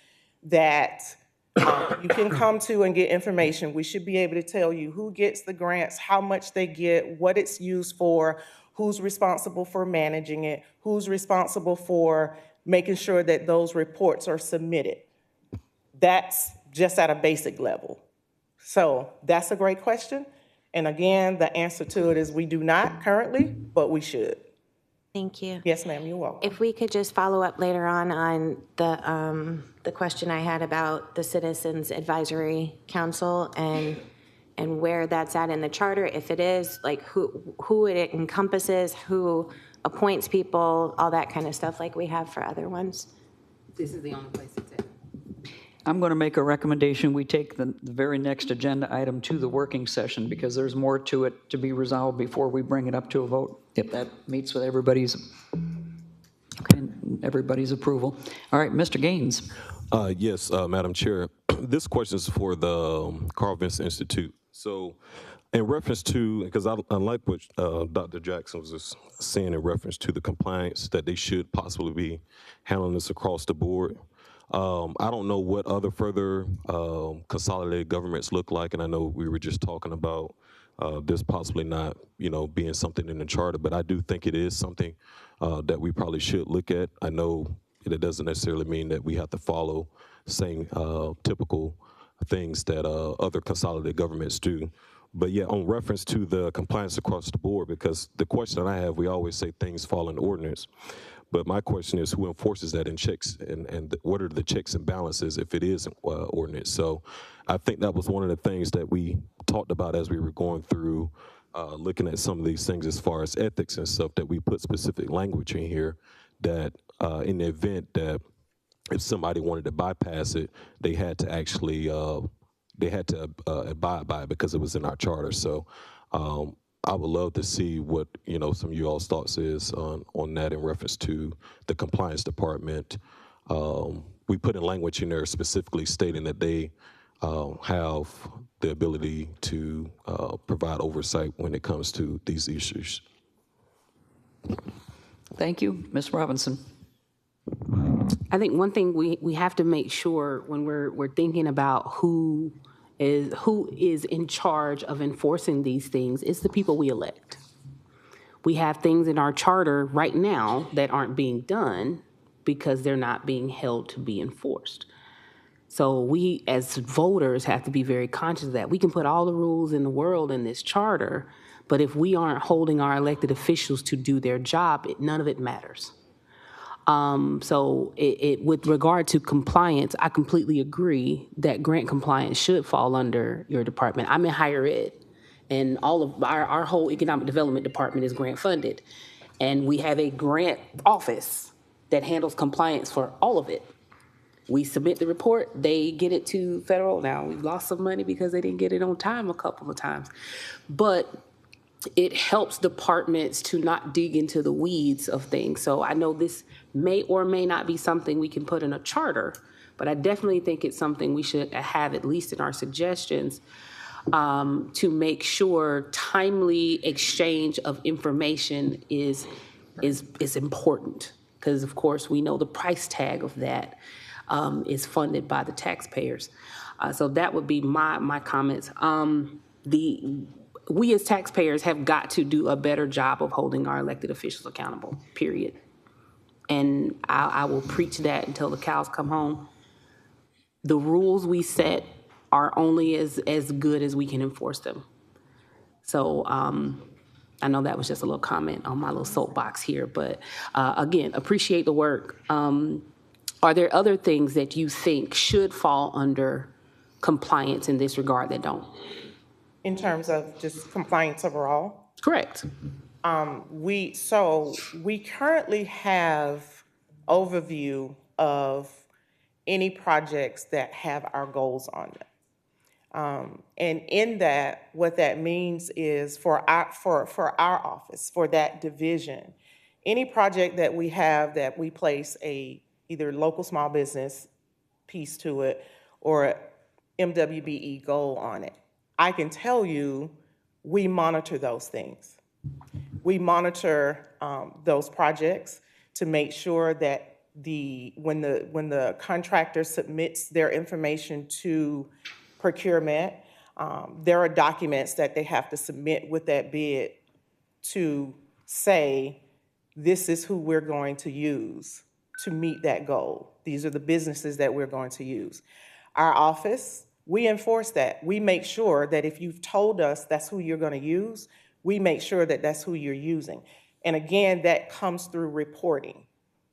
that you can come to and get information. We should be able to tell you who gets the grants, how much they get, what it's used for, who's responsible for managing it, who's responsible for making sure that those reports are submitted. That's just at a basic level. So that's a great question. And again, the answer to it is we do not currently, but we should. Thank you. Yes, ma'am, you're welcome. If we could just follow up later on the question I had about the Citizens Advisory Council and where that's at in the charter, if it is, like who it encompasses, who appoints people, all that kind of stuff like we have for other ones. This is the only place it's at. I'm going to make a recommendation. We take the very next agenda item to the working session, because there's more to it to be resolved before we bring it up to a vote, if that meets with everybody's approval. All right, Mr. Gaines. Yes, Madam Chair. This question is for the Carl Vince Institute. So in reference to, because I like what Dr. Jackson was just saying in reference to the compliance, that they should possibly be handling this across the board. I don't know what other further consolidated governments look like, and I know we were just talking about this possibly not, being something in the charter, but I do think it is something that we probably should look at. I know it doesn't necessarily mean that we have to follow same typical things that other consolidated governments do. But yeah, on reference to the compliance across the board, because the question that I have, we always say things fall in ordinance. But my question is, who enforces that in checks, and what are the checks and balances if it is ordinance? So I think that was one of the things that we talked about as we were going through looking at some of these things as far as ethics and stuff, that we put specific language in here that in the event that if somebody wanted to bypass it, they had to actually they had to abide by it because it was in our charter. So I would love to see what, some of you all's thoughts is on that in reference to the compliance department. We put in language in there specifically stating that they have the ability to provide oversight when it comes to these issues. Thank you. Ms. Robinson. I think one thing we have to make sure when we're thinking about who is in charge of enforcing these things is the people we elect. We have things in our charter right now that aren't being done because they're not being held to be enforced. So we as voters have to be very conscious of that. We can put all the rules in the world in this charter, but if we aren't holding our elected officials to do their job, none of it matters. So with regard to compliance, I completely agree that grant compliance should fall under your department. I'm in higher ed, and all of our whole economic development department is grant funded. And we have a grant office that handles compliance for all of it. We submit the report, they get it to federal. Now, we've lost some money because they didn't get it on time a couple of times. But it helps departments to not dig into the weeds of things. So I know this may or may not be something we can put in a charter, but I definitely think it's something we should have at least in our suggestions to make sure timely exchange of information is important. Because of course we know the price tag of that is funded by the taxpayers. So that would be my comments. We as taxpayers have got to do a better job of holding our elected officials accountable, period. And I will preach that until the cows come home. The rules we set are only as good as we can enforce them. So I know that was just a little comment on my little soapbox here, but again, appreciate the work. Are there other things that you think should fall under compliance in this regard that don't? In terms of just compliance overall? Correct. We currently have overview of any projects that have our goals on them. And in that, what that means is for our office, for that division, any project that we have that we place either local small business piece to it or MWBE goal on it, I can tell you we monitor those things. We monitor those projects to make sure that when the contractor submits their information to procurement, there are documents that they have to submit with that bid to say, this is who we're going to use to meet that goal. These are the businesses that we're going to use. Our office, we enforce that. We make sure that if you've told us that's who you're going to use, we make sure that that's who you're using. And again, that comes through reporting,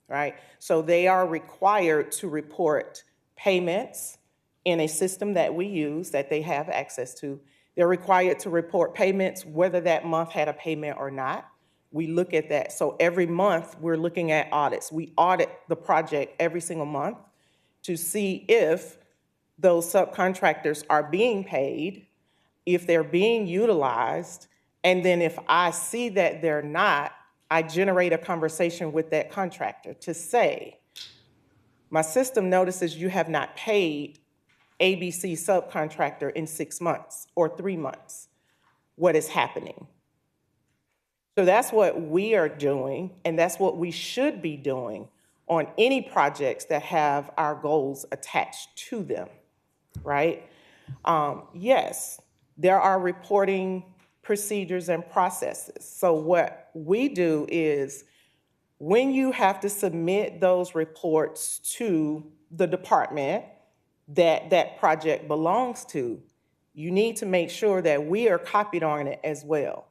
right? So they are required to report payments in a system that we use that they have access to. They're required to report payments whether that month had a payment or not. We look at that. So every month we're looking at audits. We audit the project every single month to see if those subcontractors are being paid, if they're being utilized, and then if I see that they're not, I generate a conversation with that contractor to say, my system notices you have not paid ABC subcontractor in 6 months or 3 months. What is happening? So that's what we are doing, and that's what we should be doing on any projects that have our goals attached to them, right? Yes, there are reporting procedures and processes. So what we do is when you have to submit those reports to the department that that project belongs to, you need to make sure that we are copied on it as well.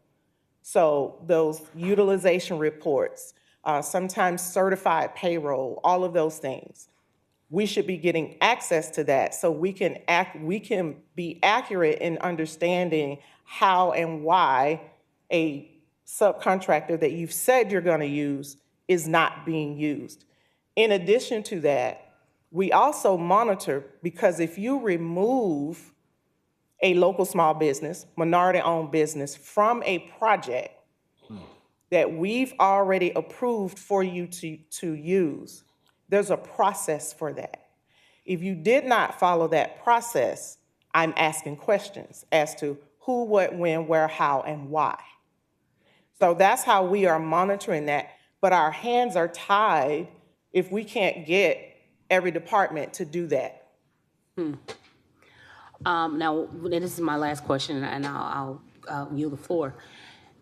So those utilization reports, sometimes certified payroll, all of those things, we should be getting access to that so we can be accurate in understanding how and why a subcontractor that you've said you're going to use is not being used. In addition to that, we also monitor, because if you remove a local small business, minority-owned business, from a project that we've already approved for you to use, there's a process for that. If you did not follow that process, I'm asking questions as to who, what, when, where, how, and why. So that's how we are monitoring that, but our hands are tied if we can't get every department to do that. Now, this is my last question, and I'll yield the floor.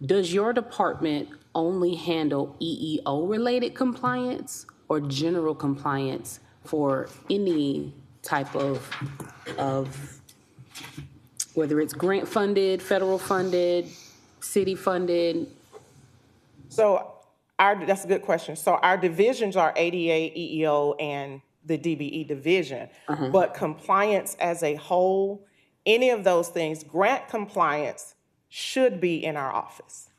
Does your department only handle EEO-related compliance or general compliance for any type of whether it's grant-funded, federal-funded, city-funded? So that's a good question. So our divisions are ADA, EEO, and the DBE division. But compliance as a whole, any of those things, grant compliance should be in our office.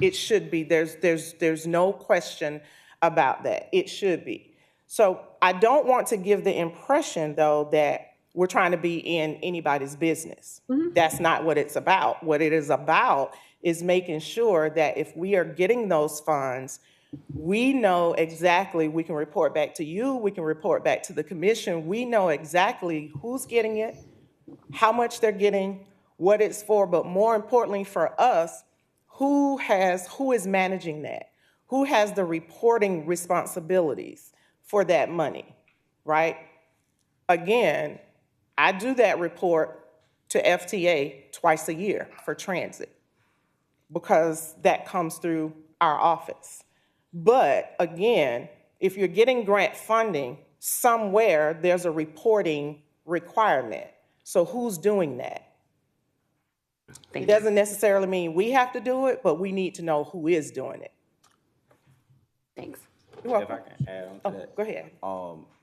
It should be. There's no question about that. It should be. So I don't want to give the impression, though, that we're trying to be in anybody's business. That's not what it's about. What it is about is making sure that if we are getting those funds, we know exactly, we can report back to you, we can report back to the commission, we know exactly who's getting it, how much they're getting, what it's for, but more importantly for us, who is managing that? Who has the reporting responsibilities for that money, right? Again, I do that report to FTA twice a year for transit because that comes through our office. But again, if you're getting grant funding, somewhere there's a reporting requirement. So who's doing that? It doesn't necessarily mean we have to do it, but we need to know who is doing it. Thanks. You're If welcome. I can add on to that. Go ahead.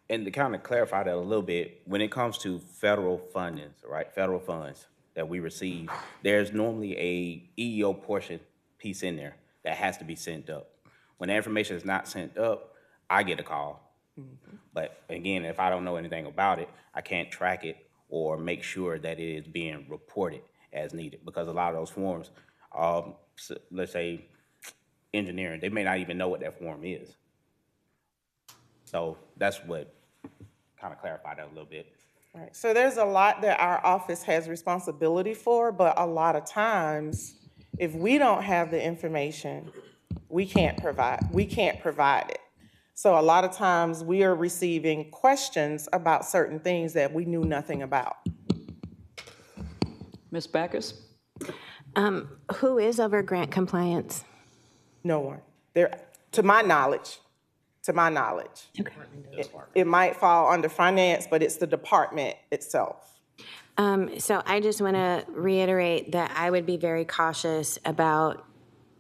And to kind of clarify that a little bit, when it comes to federal fundings, right, federal funds that we receive, there's normally a EEO portion piece in there that has to be sent up. When the information is not sent up, I get a call. But again, if I don't know anything about it, I can't track it or make sure that it is being reported as needed, because a lot of those forms, let's say engineering, they may not even know what that form is. So that's what kind of clarified that a little bit. Right. So there's a lot that our office has responsibility for, but a lot of times, if we don't have the information, we can't provide it. So a lot of times we are receiving questions about certain things that we knew nothing about. Ms. Backus? Who is over grant compliance? No one. To my knowledge. It might fall under finance, but it's the department itself. So I just want to reiterate that I would be very cautious about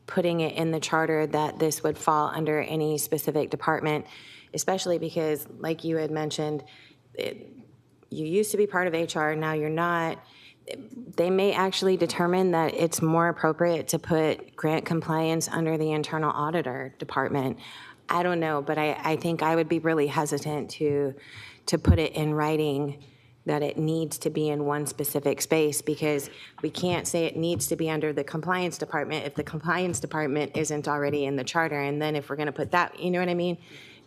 putting it in the charter that this would fall under any specific department, especially because, like you had mentioned, you used to be part of HR, now you're not. They may actually determine that it's more appropriate to put grant compliance under the internal auditor department. I don't know, but I think I would be really hesitant to put it in writing that it needs to be in one specific space, because we can't say it needs to be under the compliance department if the compliance department isn't already in the charter. And then if we're going to put that, you know what I mean?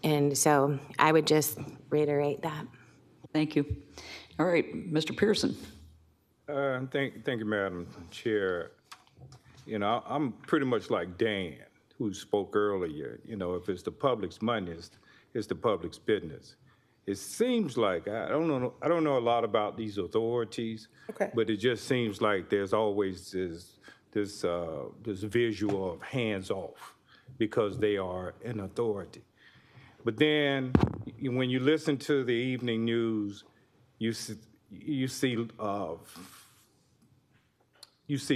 And so I would just reiterate that. Thank you. All right, Mr. Pearson. Thank you, Madam Chair. You know, I'm pretty much like Dan, who spoke earlier. You know, if it's the public's money, it's the public's business. It seems like, I don't know a lot about these authorities, Okay. but it just seems like there's always this visual of hands off because they are an authority. But then when you listen to the evening news, you see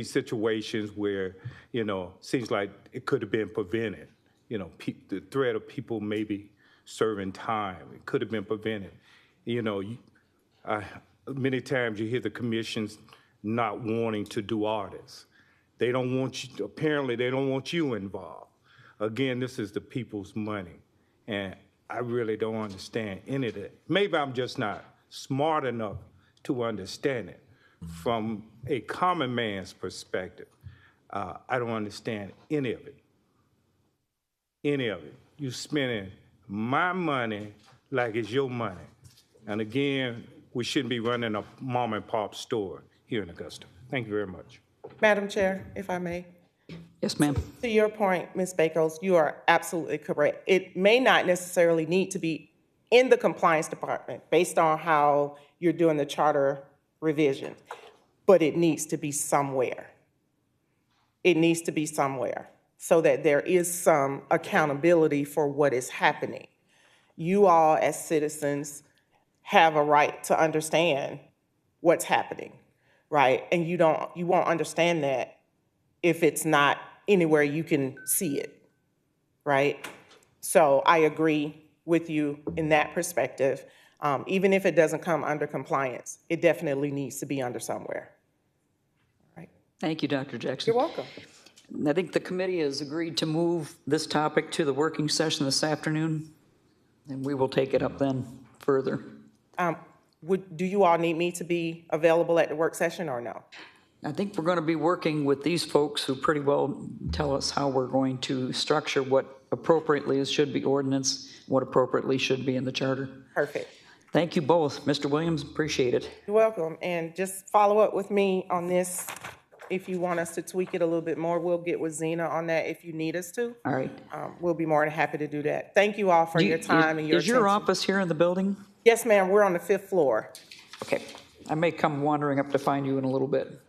situations where, you know, seems like it could have been prevented. You know, the threat of people maybe serving time, it could have been prevented. You know, many times you hear the commissions not wanting to do audits. They don't want you, apparently they don't want you involved. Again, this is the people's money, and I really don't understand any of that. Maybe I'm just not smart enough to understand it, from a common man's perspective, I don't understand any of it. Any of it. You spending my money like it's your money. And again, we shouldn't be running a mom and pop store here in Augusta. Thank you very much. Madam Chair, if I may. Yes, ma'am. To your point, Ms. Bakos, you are absolutely correct. It may not necessarily need to be in the compliance department based on how you're doing the charter revision, but it needs to be somewhere. It needs to be somewhere so that there is some accountability for what is happening. You all as citizens have a right to understand what's happening, right? And you won't understand that if it's not anywhere you can see it, right? So I agree with you in that perspective. Even if it doesn't come under compliance, it definitely needs to be under somewhere. Right. Thank you, Dr. Jackson. You're welcome. I think the committee has agreed to move this topic to the working session this afternoon, and we will take it up then further. Do you all need me to be available at the work session or no? I think we're going to be working with these folks who pretty well tell us how we're going to structure what appropriately should be ordinance, what appropriately should be in the charter. Perfect. Thank you both. Mr. Williams, appreciate it. You're welcome. And just follow up with me on this. If you want us to tweak it a little bit more, we'll get with Zena on that if you need us to. All right. We'll be more than happy to do that. Thank you all for your time and your attention. Is your office here in the building? Yes, ma'am. We're on the 5th floor. Okay. I may come wandering up to find you in a little bit.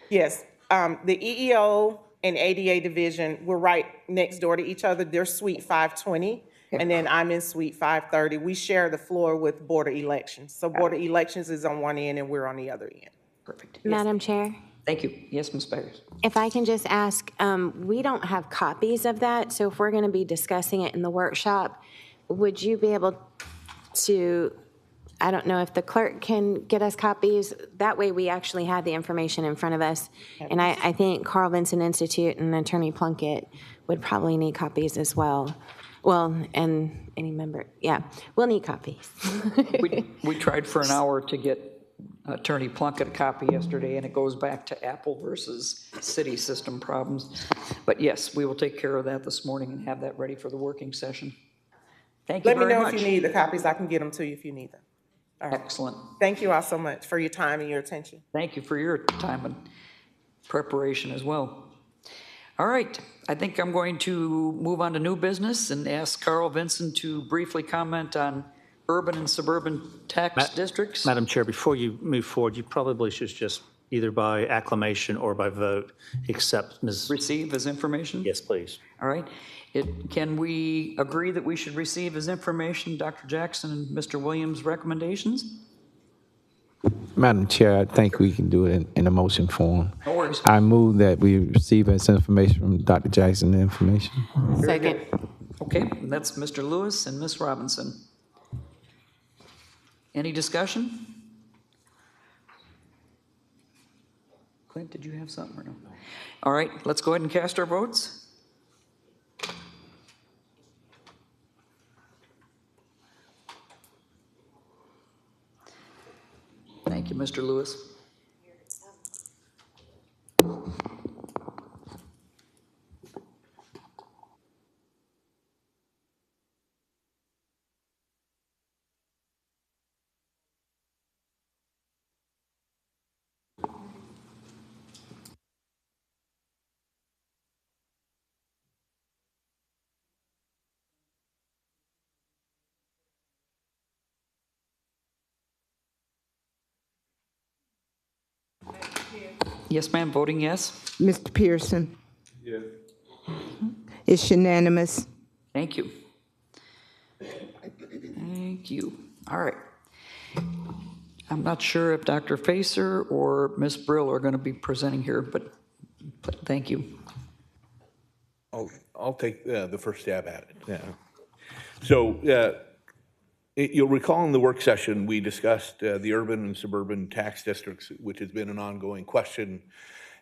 Yes. The EEO and ADA division, we're right next door to each other. They're Suite 520, and then I'm in Suite 530. We share the floor with Board of Elections. So Board of Elections is on one end and we're on the other end. Perfect. Madam Chair, Thank you. Yes, Ms. Beggars. if I can just ask, we don't have copies of that, so if we're going to be discussing it in the workshop, would you be able to, I don't know if the clerk can get us copies, that way we actually have the information in front of us. And I think Carl Vinson Institute and Attorney Plunkett would probably need copies as well. Well, and any member, yeah, we'll need copies. We tried for an hour to get Attorney Plunkett a copy yesterday, and it goes back to Apple versus city system problems. But yes, we will take care of that this morning and have that ready for the working session. Thank you very much. Let me know if you need the copies. I can get them to you if you need them. All right. Excellent. Thank you all so much for your time and your attention. Thank you for your time and preparation as well. All right, I think I'm going to move on to new business and ask Carl Vinson to briefly comment on urban and suburban tax districts. Madam Chair, before you move forward, you probably should just either by acclamation or by vote accept Ms. Receive as information? Yes, please. All right. Can we agree that we should receive as information Dr. Jackson and Mr. Williams' recommendations? Madam Chair, I think we can do it in a motion form. No worries. I move that we receive as information from Dr. Jackson the information. Second. Okay, that's Mr. Lewis and Ms. Robinson. Any discussion? Clint, did you have something or no? All right, let's go ahead and cast our votes. Thank you, Mr. Lewis. Yes, ma'am, voting yes. Mr. Pearson? Yes. It's unanimous. Thank you. Thank you. All right. I'm not sure if Dr. Facer or Ms. Brill are going to be presenting here, but thank you. I'll take the first stab at it. Yeah. So you'll recall in the work session, we discussed the urban and suburban tax districts, which has been an ongoing question.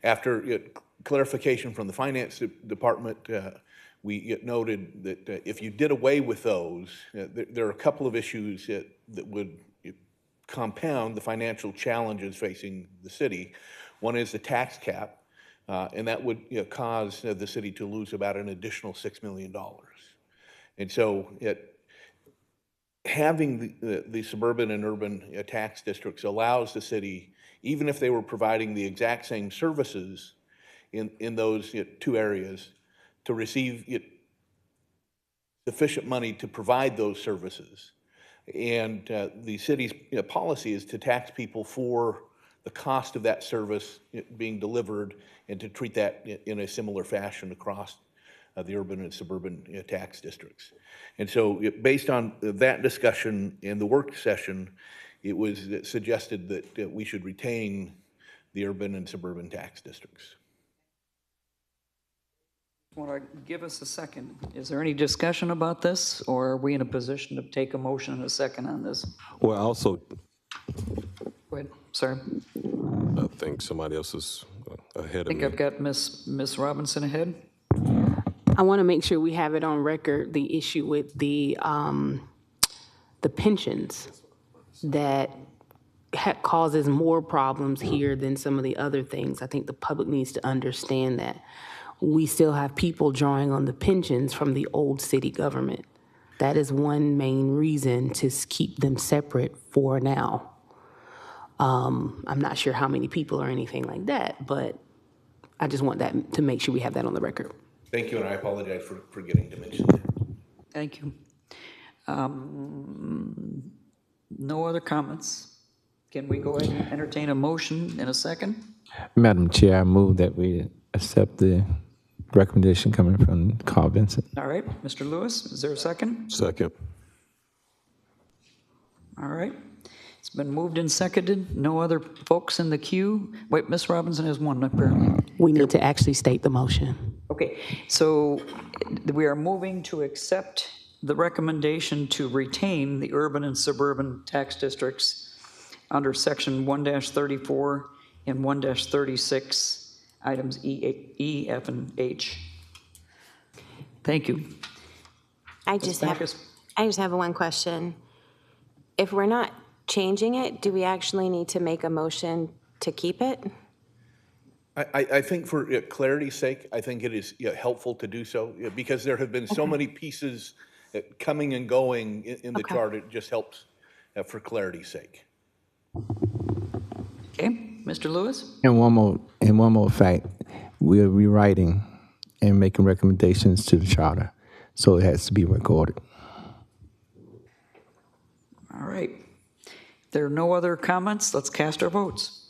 After clarification from the finance department, we noted that if you did away with those, there are a couple of issues that would compound the financial challenges facing the city. One is the tax cap, and that would cause the city to lose about an additional $6 million. And so having the suburban and urban tax districts allows the city, even if they were providing the exact same services in those two areas, to receive sufficient money to provide those services. And the city's policy is to tax people for the cost of that service being delivered and to treat that in a similar fashion across the urban and suburban tax districts. And so based on that discussion in the work session, it was suggested that we should retain the urban and suburban tax districts. Want to give us a second? Is there any discussion about this, or are we in a position to take a motion in a second on this? Well, also, Go ahead, sir. I think somebody else is ahead I of think me. I've got Miss Robinson ahead. I want to make sure we have it on record, the issue with the pensions that causes more problems here than some of the other things. I think the public needs to understand that. We still have people drawing on the pensions from the old city government. That is one main reason to keep them separate for now. I'm not sure how many people or anything like that, but I just want that to make sure we have that on the record. Thank you, and I apologize for forgetting to mention that. Thank you. No other comments. Can we go ahead and entertain a motion in a second? Madam Chair, I move that we accept the recommendation coming from Carl Vincent. All right, Mr. Lewis, is there a second? Second. All right. It's been moved and seconded. No other folks in the queue? Wait, Ms. Robinson has one apparently. We need to actually state the motion. Okay, so we are moving to accept the recommendation to retain the urban and suburban tax districts under section 1-34 and 1-36, items E, F, and H. Thank you. I just have one question. If we're not changing it, do we actually need to make a motion to keep it? I think for clarity's sake, I think it is helpful to do so because there have been so many pieces coming and going in the chart. It just helps for clarity's sake. Okay, Mr. Lewis? And one more fact, we're rewriting and making recommendations to the charter, so it has to be recorded. All right. If there are no other comments, let's cast our votes.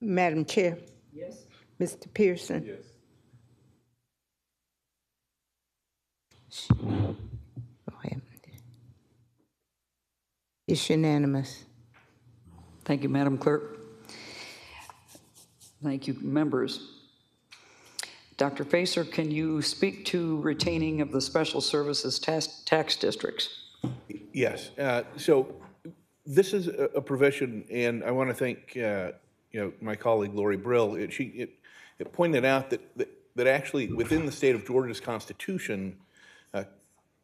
Madam Chair. Yes. Mr. Pearson. Yes. Go ahead. It's unanimous. Thank you, Madam Clerk. Thank you, members. Dr. Facer, can you speak to retaining of the special services tax districts? Yes. So this is a provision, and I want to thank my colleague Lori Brill. It pointed out that actually within the state of Georgia's Constitution,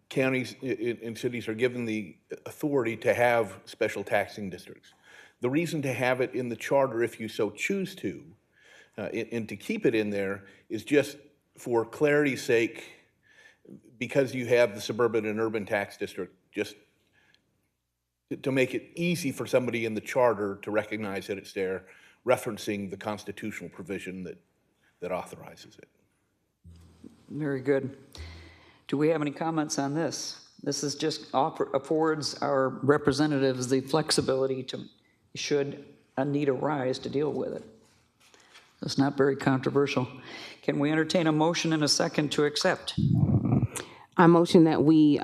counties and cities are given the authority to have special taxing districts. The reason to have it in the charter, if you so choose to, and to keep it in there, is just for clarity's sake, because you have the suburban and urban tax district, just to make it easy for somebody in the charter to recognize that it's there, referencing the constitutional provision that authorizes it. Very good. Do we have any comments on this? This is just affords our representatives the flexibility to, should a need arise, to deal with it. It's not very controversial. Can we entertain a motion in a second to accept? I motion that we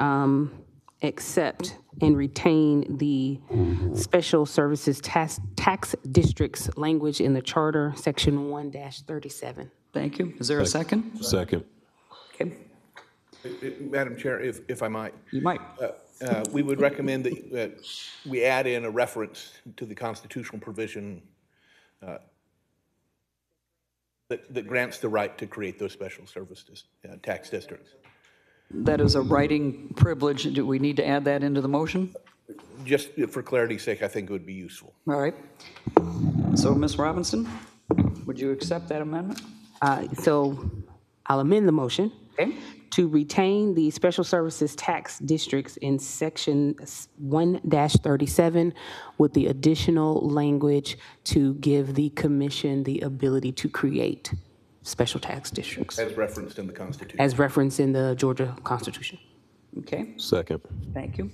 accept and retain the special services tax districts language in the charter, section 1-37. Thank you. Is there a second? Second. Okay. Madam Chair, if I might. You might. We would recommend that we add in a reference to the constitutional provision that grants the right to create those special tax districts. That is a writing privilege. Do we need to add that into the motion? Just for clarity's sake, I think it would be useful. All right. So, Ms. Robinson, would you accept that amendment? So I'll amend the motion Okay. to retain the special services tax districts in section 1-37 with the additional language to give the commission the ability to create special tax districts As referenced in the Constitution. as referenced in the Georgia Constitution. Okay. Second. Thank you.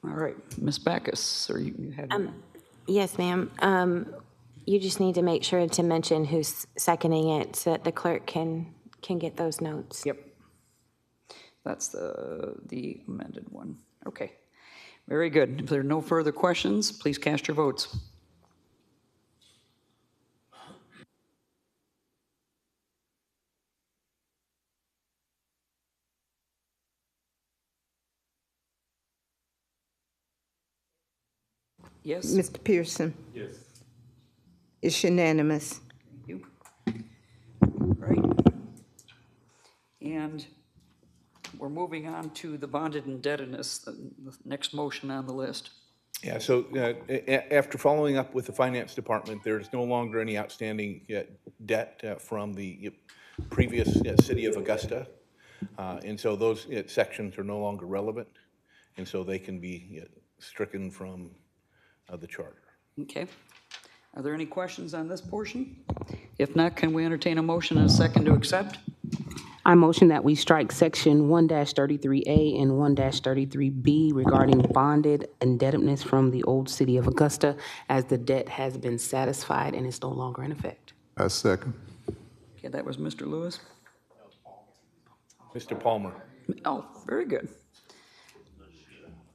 All right, Ms. Backus, or you had. Yes, ma'am. You just need to make sure to mention who's seconding it so that the clerk can get those notes. Yep. That's the amended one. Okay. Very good. If there are no further questions, please cast your votes. Yes? Mr. Pearson? Yes. It's unanimous. Thank you. Right. And we're moving on to the bonded indebtedness, the next motion on the list. Yeah, so after following up with the Finance Department, there's no longer any outstanding debt from the previous city of Augusta. And so those sections are no longer relevant, and so they can be stricken from the charter. Okay. Are there any questions on this portion? If not, can we entertain a motion and a second to accept? I motion that we strike section 1-33A and 1-33B regarding bonded indebtedness from the old city of Augusta, as the debt has been satisfied and is no longer in effect. I second. Okay, that was Mr. Lewis. Mr. Palmer. Oh, very good.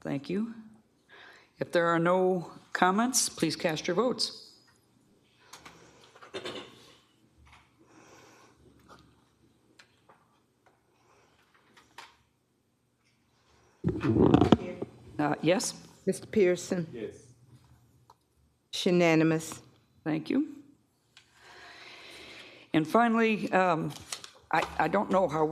Thank you. If there are no comments, please cast your votes. Yes? Mr. Pearson? Yes. It's unanimous. Thank you. And finally, I don't know how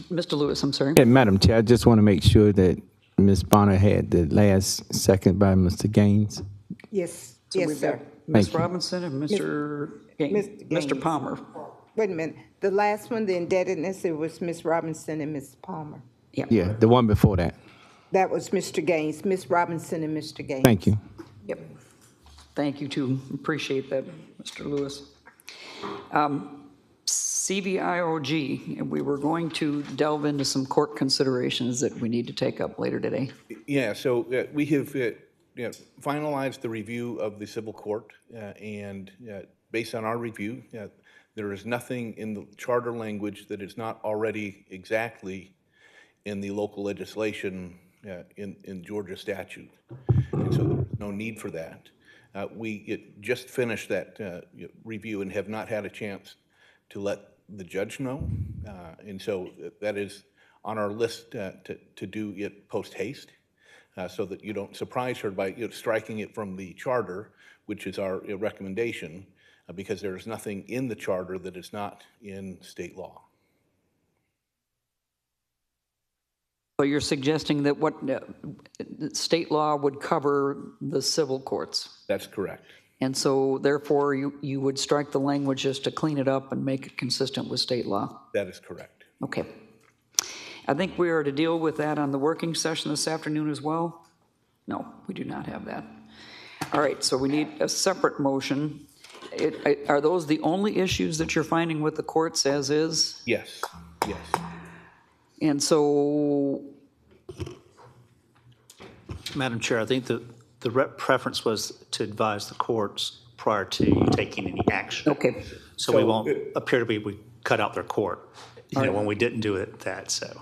Mr. Lewis, I'm sorry. Yeah, Madam Chair, I just want to make sure that Ms. Bonner had the last second by Mr. Gaines. Yes, So yes, we've sir. got Ms. Thank you. Robinson and Mr. Gaines. Mr. Mr. Gaines. Palmer. Wait a minute. The last one, the indebtedness, it was Ms. Robinson and Ms. Palmer. Yeah, the one before that. That was Mr. Gaines, Ms. Robinson and Mr. Gaines. Thank you. Yep. Thank you, too. Appreciate that, Mr. Lewis. CVIOG, we were going to delve into some court considerations that we need to take up later today. Yeah, so we have finalized the review of the civil court, and based on our review, there is nothing in the charter language that is not already exactly in the local legislation in Georgia statute, and so there's no need for that. We just finished that review and have not had a chance to let the judge know, and so that is on our list to do it post haste, so that you don't surprise her by striking it from the charter, which is our recommendation, because there is nothing in the charter that is not in state law. So you're suggesting that what state law would cover the civil courts? That's correct. And so therefore you would strike the language just to clean it up and make it consistent with state law? That is correct. Okay. I think we are to deal with that on the working session this afternoon as well? No, we do not have that. All right, so we need a separate motion. Are those the only issues that you're finding with the courts as is? Yes, yes. And so, Madam Chair, I think the preference was to advise the courts prior to you taking any action. okay, So we won't appear to be, we cut out their court, when we didn't do it that, so.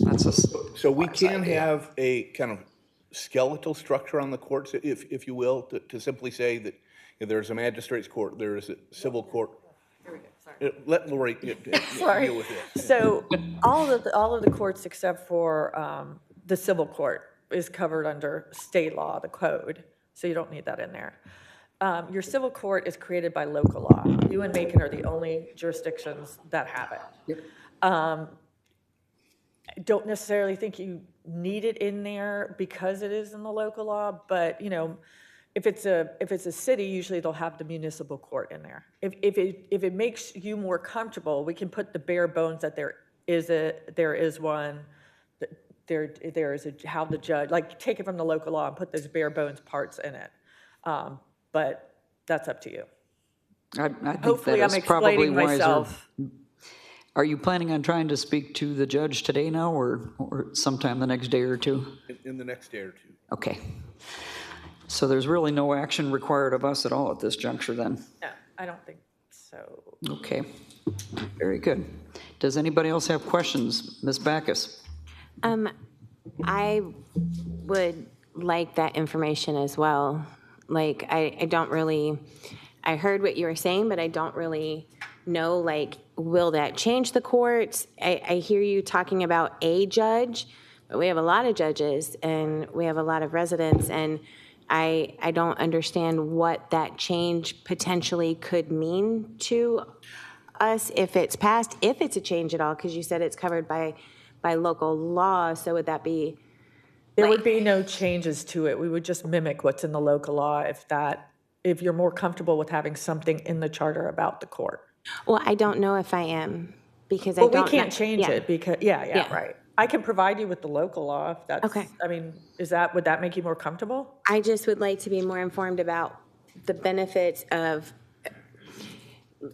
that's a, So we can have a kind of skeletal structure on the courts, if you will, to simply say that there's a magistrate's court, there is a civil court. Let Lori deal with it. So all of the courts except for the civil court is covered under state law, the code, so you don't need that in there. your civil court is created by local law. You and Macon are the only jurisdictions that have it. I don't necessarily think you need it in there because it is in the local law, but, if it's a city, usually they'll have the municipal court in there. If it makes you more comfortable, we can put the bare bones that there is one, there is how the judge, like, take it from the local law and put those bare bones parts in it. But that's up to you. I think Hopefully that I'm is probably explaining wiser. myself. Are you planning on trying to speak to the judge today now or sometime the next day or two? In the next day or two. Okay. So there's really no action required of us at all at this juncture then? No, I don't think so. Okay. Very good. Does anybody else have questions? Ms. Backus? I would like that information as well. Like, I don't really, I heard what you were saying, but I don't really know, like, will that change the courts? I hear you talking about a judge, but we have a lot of judges and we have a lot of residents, and I don't understand what that change potentially could mean to us if it's passed, if it's a change at all, because you said it's covered by local law. So would that be? There would be no changes to it. We would just mimic what's in the local law if you're more comfortable with having something in the charter about the court. Well, I don't know if I am, because I Well, don't. we can't change it because, Yeah. right. I can provide you with the local law if that's, Okay. I mean, would that make you more comfortable? I just would like to be more informed about the benefits of,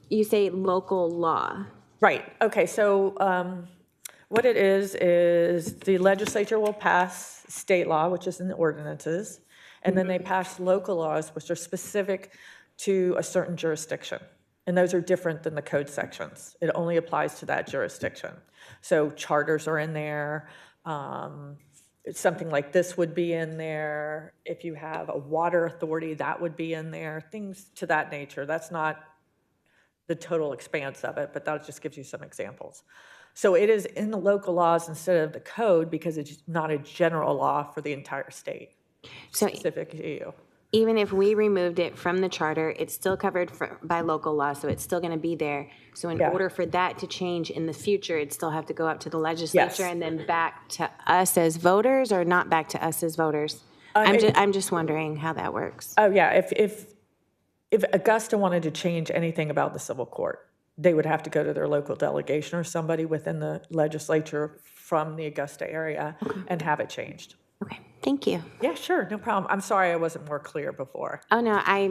you say local law. Right, okay, so what it is the legislature will pass state law, which is in the ordinances, and then they pass local laws, which are specific to a certain jurisdiction. And those are different than the code sections. It only applies to that jurisdiction. So charters are in there. Something like this would be in there. If you have a water authority, that would be in there. Things to that nature. That's not the total expanse of it, but that just gives you some examples. So it is in the local laws instead of the code because it's not a general law for the entire state, So specific to you. even if we removed it from the charter, it's still covered by local law, so it's still going to be there. So in Yeah. order for that to change in the future, it'd still have to go up to the legislature and then back to us as voters, or not back to us as voters? I'm just wondering how that works. Oh, yeah, if Augusta wanted to change anything about the civil court, they would have to go to their local delegation or somebody within the legislature from the Augusta area and have it changed. Okay, thank you. Yeah, sure, no problem. I'm sorry I wasn't more clear before. Oh, no, I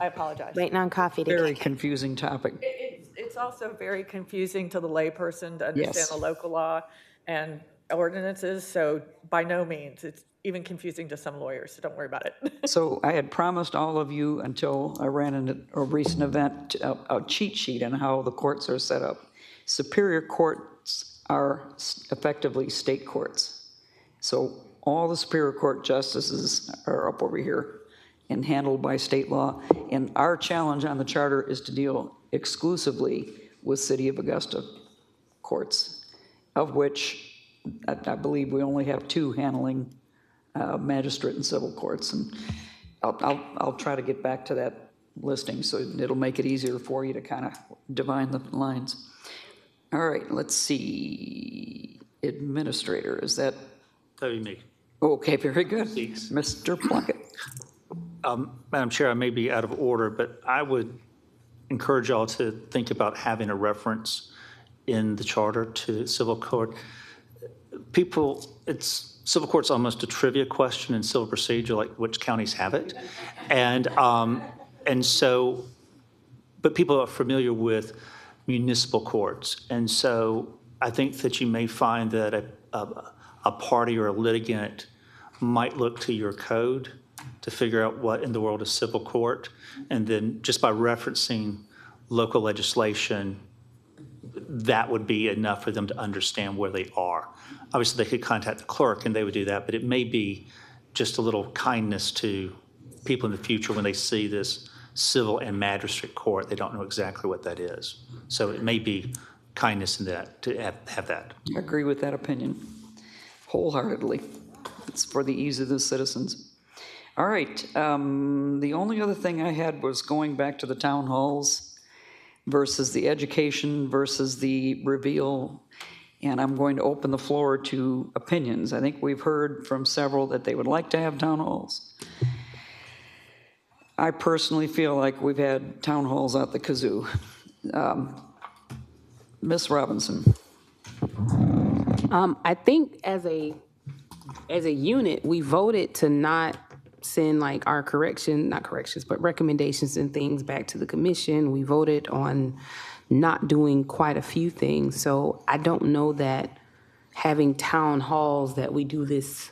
apologize. waiting on coffee to Very get. confusing topic. It's also very confusing to the layperson to understand Yes. the local law and ordinances, so by no means, it's even confusing to some lawyers, so don't worry about it. So I had promised all of you until I ran into a recent event, a cheat sheet on how the courts are set up. Superior courts are effectively state courts. So all the Superior Court justices are up over here and handled by state law. And our challenge on the charter is to deal exclusively with City of Augusta courts, of which I believe we only have 2 handling magistrate and civil courts. And I'll try to get back to that listing so it'll make it easier for you to kind of divine the lines. All right, let's see. Administrator, is that? That'd be me. Okay, very good. Mr. Plunkett. Madam Chair, I may be out of order, but I would encourage y'all to think about having a reference in the charter to civil court. Civil court's almost a trivia question in civil procedure, like which counties have it. And so, but people are familiar with municipal courts. And so I think that you may find that a party or a litigant might look to your code to figure out what in the world is civil court. And then just by referencing local legislation, that would be enough for them to understand where they are. Obviously, they could contact the clerk and they would do that, but it may be just a little kindness to people in the future when they see this civil and magistrate court. They don't know exactly what that is. So it may be kindness in that, to have that. I agree with that opinion wholeheartedly. It's for the ease of the citizens. All right, the only other thing I had was going back to the town halls versus the education versus the reveal, and I'm going to open the floor to opinions. I think we've heard from several that they would like to have town halls. I personally feel like we've had town halls out the kazoo. Ms. Robinson. I think as a unit, we voted to not send like our not corrections, but recommendations and things back to the commission. We voted on not doing quite a few things. So I don't know that having town halls that we do this,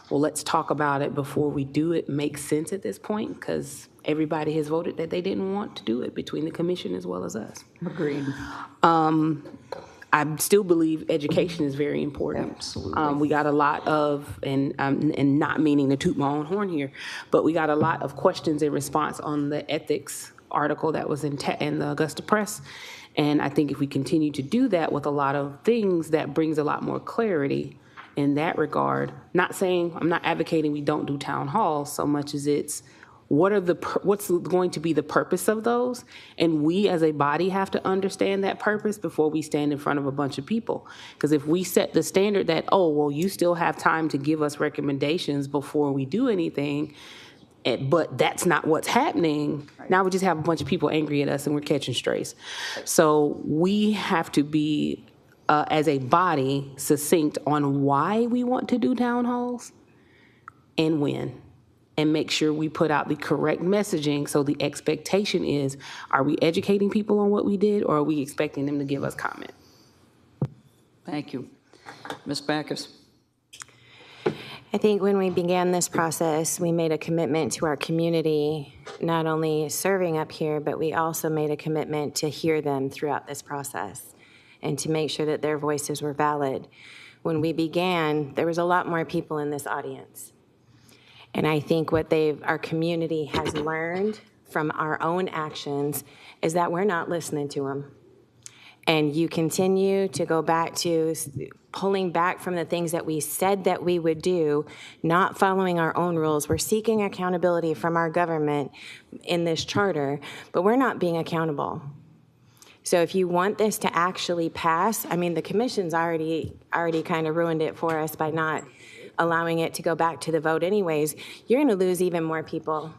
well, let's talk about it before we do it, makes sense at this point, because everybody has voted that they didn't want to do it between the commission as well as us. Agreed. I still believe education is very important. Absolutely. We got a lot of, and not meaning to toot my own horn here, but we got a lot of questions in response on the ethics article that was in the Augusta Press. And I think if we continue to do that with a lot of things, that brings a lot more clarity in that regard. Not saying, I'm not advocating we don't do town halls so much as it's, what's going to be the purpose of those? And we as a body have to understand that purpose before we stand in front of a bunch of people. Because if we set the standard that, oh, well, you still have time to give us recommendations before we do anything, but that's not what's happening, now we just have a bunch of people angry at us and we're catching strays. So we have to be, as a body, succinct on why we want to do town halls and when. And make sure we put out the correct messaging so the expectation is, are we educating people on what we did, or are we expecting them to give us comment? Thank you. Ms. Backus. I think when we began this process, we made a commitment to our community, not only serving up here, but we also made a commitment to hear them throughout this process and to make sure that their voices were valid. When we began, there was a lot more people in this audience. And I think what our community has learned from our own actions is that we're not listening to them. And you continue to go back to pulling back from the things that we said that we would do, not following our own rules. We're seeking accountability from our government in this charter, but we're not being accountable. So if you want this to actually pass, I mean, the commission's already kind of ruined it for us by not allowing it to go back to the vote anyways. You're gonna lose even more people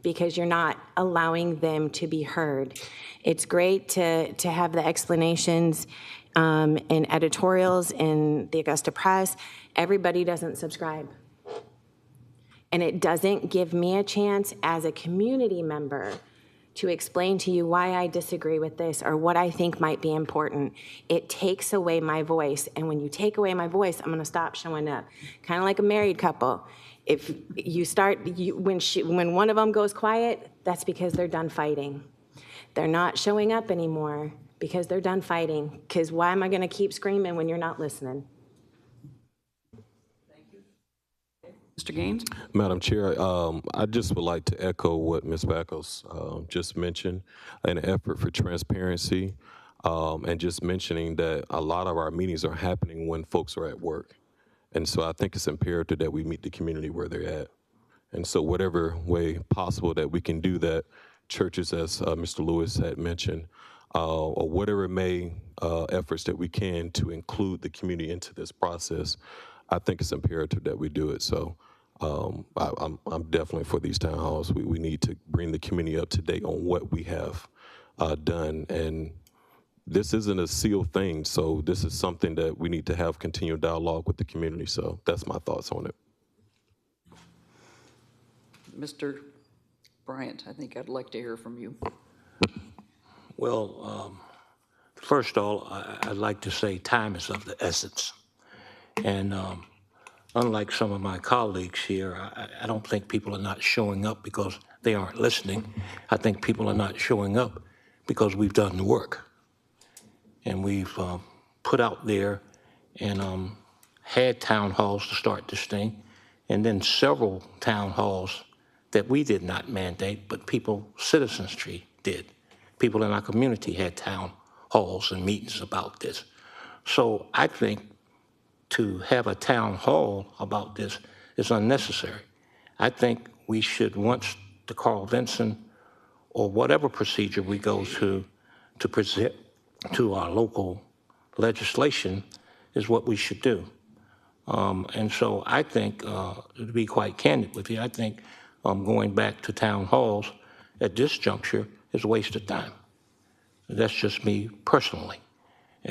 because you're not allowing them to be heard. It's great to have the explanations in editorials in the Augusta Press. Everybody doesn't subscribe. And it doesn't give me a chance as a community member to explain to you why I disagree with this or what I think might be important. It takes away my voice. And when you take away my voice, I'm gonna stop showing up. Kind of like a married couple. If you start, when one of them goes quiet, that's because they're done fighting. They're not showing up anymore because they're done fighting. Because why am I gonna keep screaming when you're not listening? Mr. Gaines? Madam Chair, I just would like to echo what Ms. Backus just mentioned, an effort for transparency, and just mentioning that a lot of our meetings are happening when folks are at work. And so I think it's imperative that we meet the community where they're at. And so whatever way possible that we can do that, churches, as Mr. Lewis had mentioned, or whatever efforts that we can to include the community into this process, I think it's imperative that we do it. So I'm definitely for these town halls. We need to bring the community up to date on what we have done. And this isn't a sealed thing, so this is something that we need to have continual dialogue with the community. So that's my thoughts on it. Mr. Bryant, I think I'd like to hear from you. Well, first of all, I'd like to say time is of the essence. And unlike some of my colleagues here, I don't think people are not showing up because they aren't listening. I think people are not showing up because we've done the work. And we've put out there and had town halls to start this thing, and then several town halls that we did not mandate, but citizens did. People in our community had town halls and meetings about this. So I think to have a town hall about this is unnecessary. I think we should, once the Carl Vinson or whatever procedure we go to present to our local legislation is what we should do. And so I think, to be quite candid with you, I think going back to town halls at this juncture is a waste of time. That's just me personally.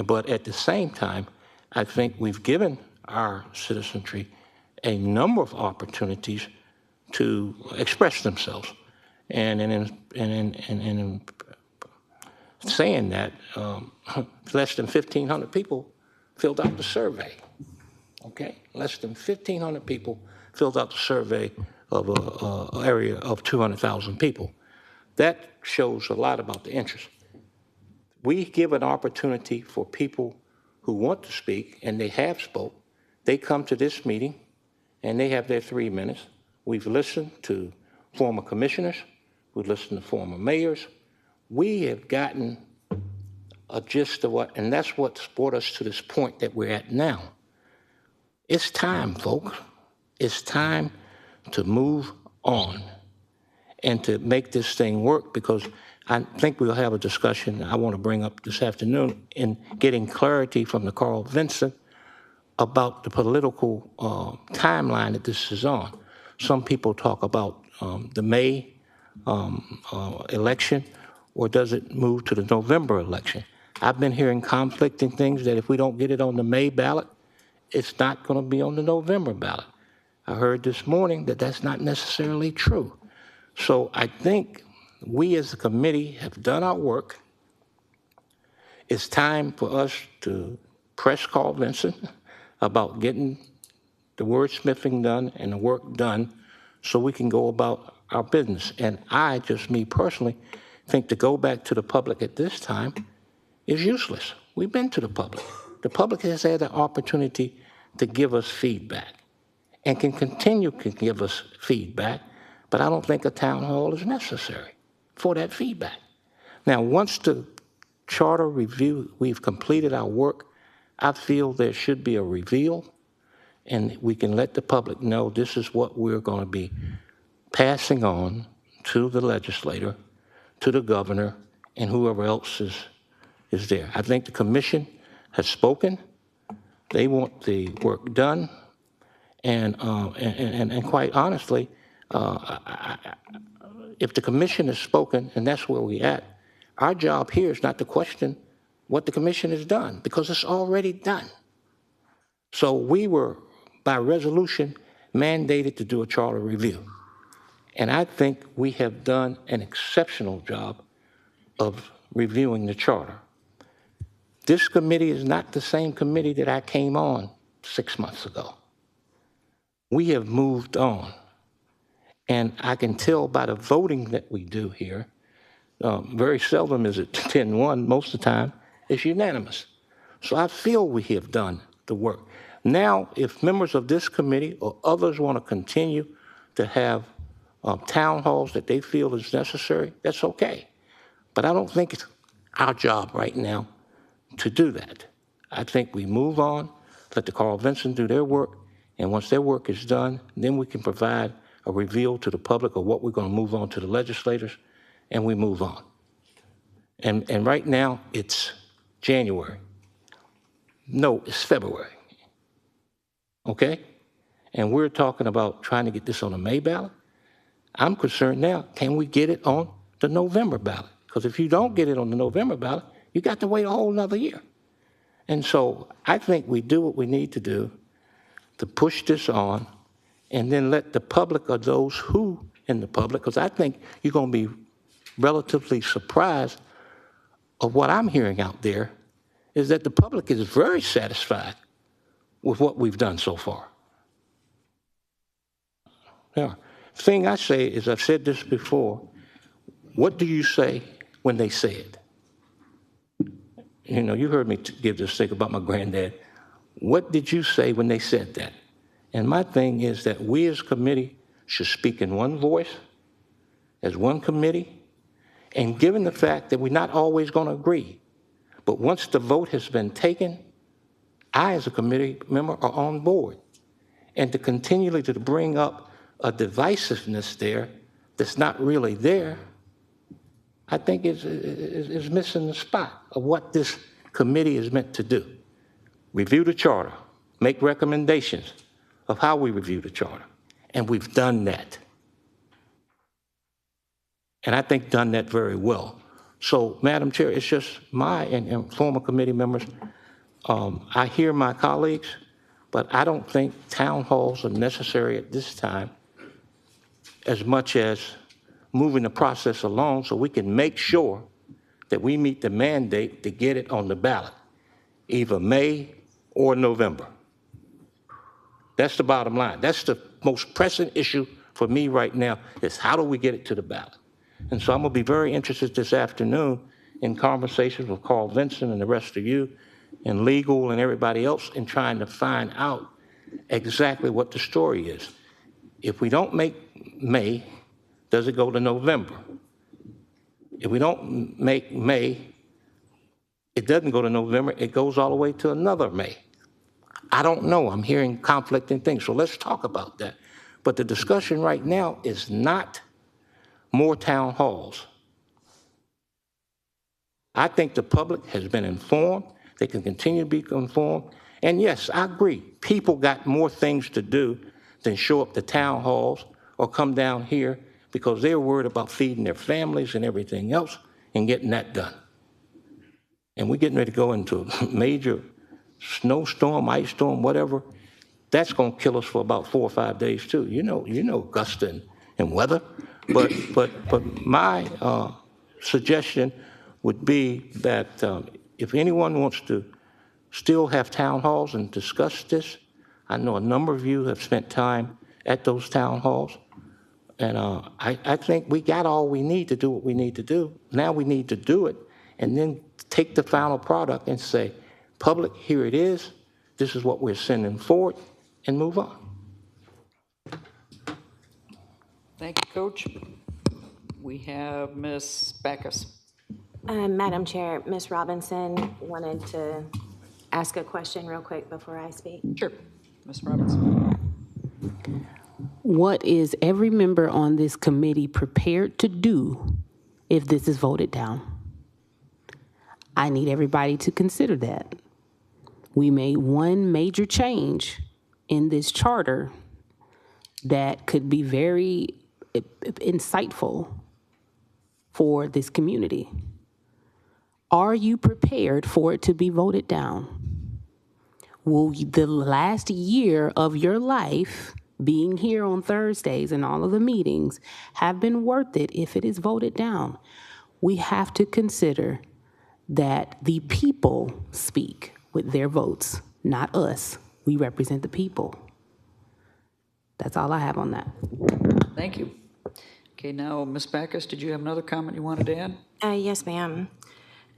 But at the same time, I think we've given our citizenry a number of opportunities to express themselves. And in saying that, less than 1,500 people filled out the survey. Okay, less than 1,500 people filled out the survey of an area of 200,000 people. That shows a lot about the interest. We give an opportunity for people who want to speak, and they have spoke. They come to this meeting, and they have their 3 minutes. We've listened to former commissioners. We've listened to former mayors. We have gotten a gist of what, and that's what's brought us to this point that we're at now. It's time, folks. It's time to move on and to make this thing work, because I think we'll have a discussion I want to bring up this afternoon in getting clarity from the Carl Vinson about the political timeline that this is on. Some people talk about the May election, or does it move to the November election? I've been hearing conflicting things that if we don't get it on the May ballot, it's not going to be on the November ballot. I heard this morning that that's not necessarily true. So I think we as a committee have done our work. It's time for us to press Carl Vinson about getting the wordsmithing done and the work done so we can go about our business. And I, just me personally, think to go back to the public at this time is useless. We've been to the public. The public has had the opportunity to give us feedback and can continue to give us feedback, but I don't think a town hall is necessary for that feedback. Now, once the charter review, we've completed our work, I feel there should be a reveal, and we can let the public know this is what we're going to be passing on to the legislator, to the governor, and whoever else is there. I think the commission has spoken. They want the work done, and quite honestly, if the commission has spoken, and that's where we're at, our job here is not to question what the commission has done, because it's already done. So we were, by resolution, mandated to do a charter review. And I think we have done an exceptional job of reviewing the charter. This committee is not the same committee that I came on 6 months ago. We have moved on. And I can tell by the voting that we do here, very seldom is it 10-1, most of the time it's unanimous. So I feel we have done the work. Now, if members of this committee or others want to continue to have town halls that they feel is necessary, that's okay. But I don't think it's our job right now to do that. I think we move on, let the Carl Vinson do their work, and once their work is done, then we can provide a reveal to the public of what we're going to move on to the legislators, and we move on. And right now, it's January. No, it's February. Okay? And we're talking about trying to get this on the May ballot. I'm concerned now, can we get it on the November ballot? Because if you don't get it on the November ballot, you got to wait a whole nother year. And so I think we do what we need to do to push this on, and then let the public, or those who in the public, because I think you're going to be relatively surprised of what I'm hearing out there, is that the public is very satisfied with what we've done so far. Yeah. The thing I say is, I've said this before, what do you say when they say it? You know, you heard me give this thing about my granddad. What did you say when they said that? And my thing is that we as a committee should speak in one voice, as one committee, and given the fact that we're not always going to agree, but once the vote has been taken, I as a committee member are on board. And to continually to bring up a divisiveness there that's not really there, I think is missing the spot of what this committee is meant to do. Review the charter, make recommendations of how we review the charter. And we've done that. And I think done that very well. So, Madam Chair, it's just my and former committee members, I hear my colleagues, but I don't think town halls are necessary at this time as much as moving the process along so we can make sure that we meet the mandate to get it on the ballot, either May or November. That's the bottom line. That's the most pressing issue for me right now is how do we get it to the ballot? And so I'm gonna be very interested this afternoon in conversations with Carl Vinson and the rest of you and legal and everybody else in trying to find out exactly what the story is. If we don't make May, does it go to November? If we don't make May, it doesn't go to November, it goes all the way to another May. I don't know, I'm hearing conflicting things, so let's talk about that. But the discussion right now is not more town halls. I think the public has been informed, they can continue to be informed, and yes, I agree, people got more things to do than show up to town halls or come down here because they're worried about feeding their families and everything else and getting that done. And we're getting ready to go into a major snowstorm, ice storm, whatever. That's going to kill us for about 4 or 5 days too. You know Augusta and weather. But my suggestion would be that if anyone wants to still have town halls and discuss this, I know a number of you have spent time at those town halls. And I think we got all we need to do what we need to do. Now we need to do it and then take the final product and say, public, here it is. This is what we're sending forward and move on. Thank you, Coach. We have Ms. Backus. Madam Chair, Ms. Robinson wanted to ask a question real quick before I speak. Sure, Ms. Robinson. What is every member on this committee prepared to do if this is voted down? I need everybody to consider that. We made one major change in this charter that could be very insightful for this community. Are you prepared for it to be voted down? Will the last year of your life being here on Thursdays and all of the meetings have been worth it if it is voted down? We have to consider that the people speak with their votes, not us. We represent the people. That's all I have on that. Thank you. Okay, now, Ms. Backus, did you have another comment you wanted to add? Yes, ma'am.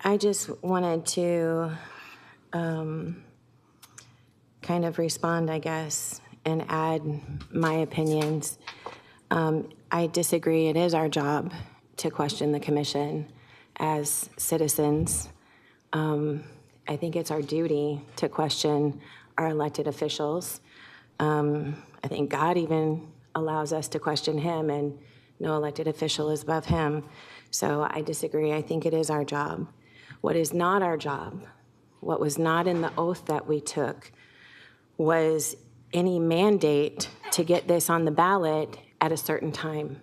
I just wanted to kind of respond, I guess, and add my opinions. I disagree. It is our job to question the commission as citizens. I think it's our duty to question our elected officials. I think God even allows us to question him, and no elected official is above him. So I disagree. I think it is our job. What is not our job, what was not in the oath that we took, was any mandate to get this on the ballot at a certain time.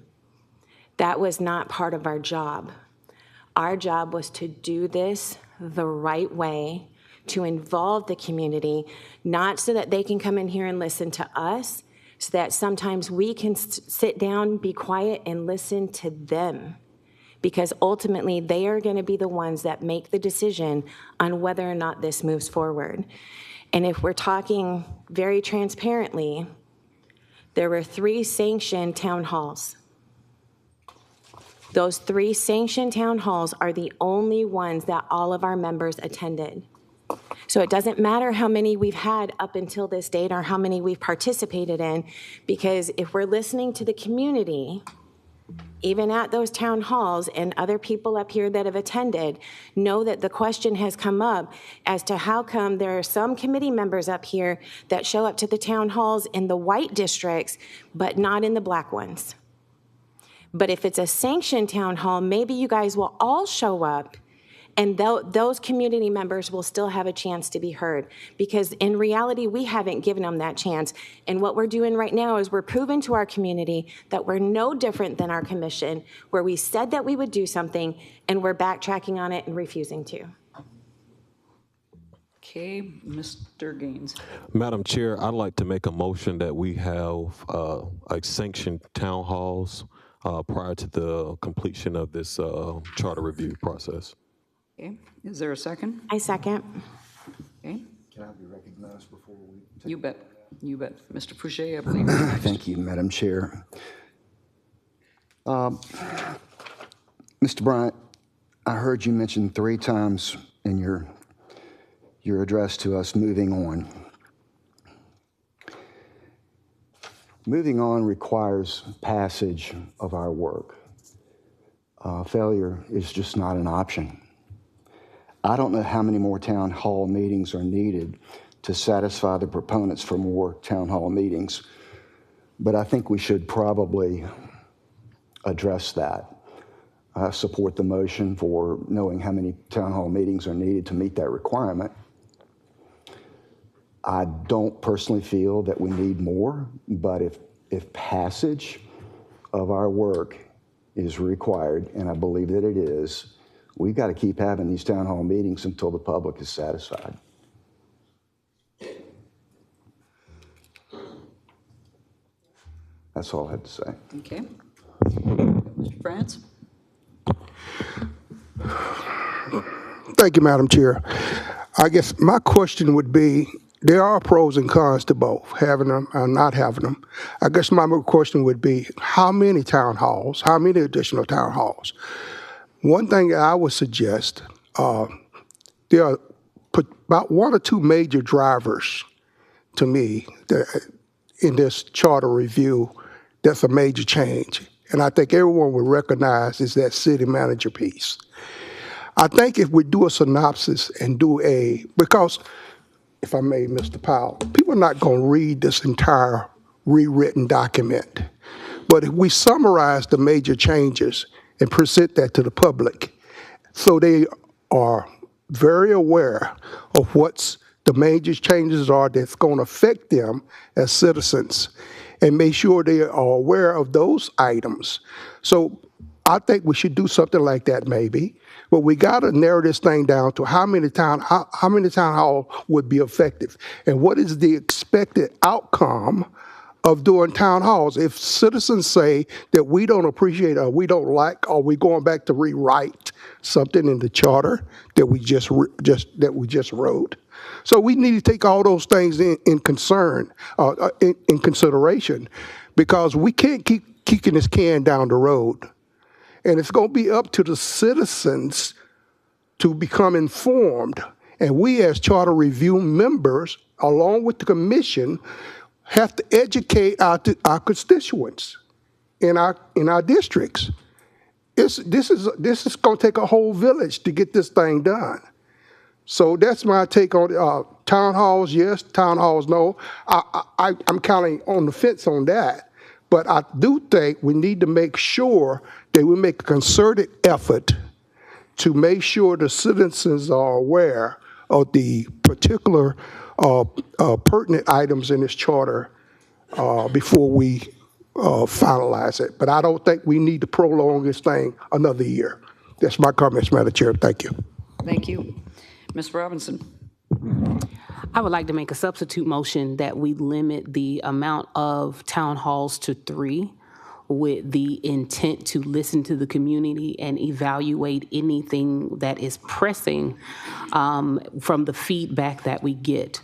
That was not part of our job. Our job was to do this the right way, to involve the community, not so that they can come in here and listen to us, so that sometimes we can sit down, be quiet, and listen to them. Because ultimately, they are going to be the ones that make the decision on whether or not this moves forward. And if we're talking very transparently, there were 3 sanctioned town halls. Those 3 sanctioned town halls are the only ones that all of our members attended. So it doesn't matter how many we've had up until this date or how many we've participated in, because if we're listening to the community, even at those town halls, and other people up here that have attended know that the question has come up as to how come there are some committee members up here that show up to the town halls in the white districts, but not in the black ones. But if it's a sanctioned town hall, maybe you guys will all show up, and those community members will still have a chance to be heard, because in reality, we haven't given them that chance. And what we're doing right now is we're proving to our community that we're no different than our commission, where we said that we would do something, and we're backtracking on it and refusing to. Okay, Mr. Gaines. Madam Chair, I'd like to make a motion that we have like sanctioned town halls prior to the completion of this charter review process. Okay, is there a second? I second. Okay, Can I be recognized before we? you bet, you bet. Mr. Fouché, I believe. Is next. Thank you, Madam Chair. Mr. Bryant, I heard you mention 3 times in your address to us, moving on. Moving on requires passage of our work. Failure is just not an option. I don't know how many more town hall meetings are needed to satisfy the proponents for more town hall meetings, but I think we should probably address that. I support the motion for knowing how many town hall meetings are needed to meet that requirement. I don't personally feel that we need more, but if passage of our work is required, and I believe that it is, we've got to keep having these town hall meetings until the public is satisfied. That's all I had to say. Okay. Mr. France? Thank you, Madam Chair. I guess my question would be, there are pros and cons to both, having them and not having them. I guess my question would be, how many town halls, how many additional town halls? One thing I would suggest, there are about 1 or 2 major drivers to me in this charter review that's a major change. And I think everyone would recognize is that city manager piece. I think if we do a synopsis and because if I may, Mr. Powell, people are not going to read this entire rewritten document. But if we summarize the major changes and present that to the public, so they are very aware of what's the major changes are that's going to affect them as citizens, and make sure they are aware of those items. So I think we should do something like that maybe, but we got to narrow this thing down to how many town halls would be effective, and what is the expected outcome of doing town halls. If citizens say that we don't appreciate or we don't like, or we going back to rewrite something in the charter that we just wrote. So we need to take all those things in consideration, because we can't keep kicking this can down the road. And it's going to be up to the citizens to become informed. And we as charter review members, along with the commission, have to educate our constituents in our districts. This is going to take a whole village to get this thing done. So that's my take on town halls. Yes, town halls. No, I'm kind of on the fence on that. But I do think we need to make sure that we make a concerted effort to make sure the citizens are aware of the particular pertinent items in this charter before we finalize it. But I don't think we need to prolong this thing another year. That's my comments, Madam Chair. Thank you. Thank you. Ms. Robinson? I would like to make a substitute motion that we limit the amount of town halls to 3, with the intent to listen to the community and evaluate anything that is pressing from the feedback that we get.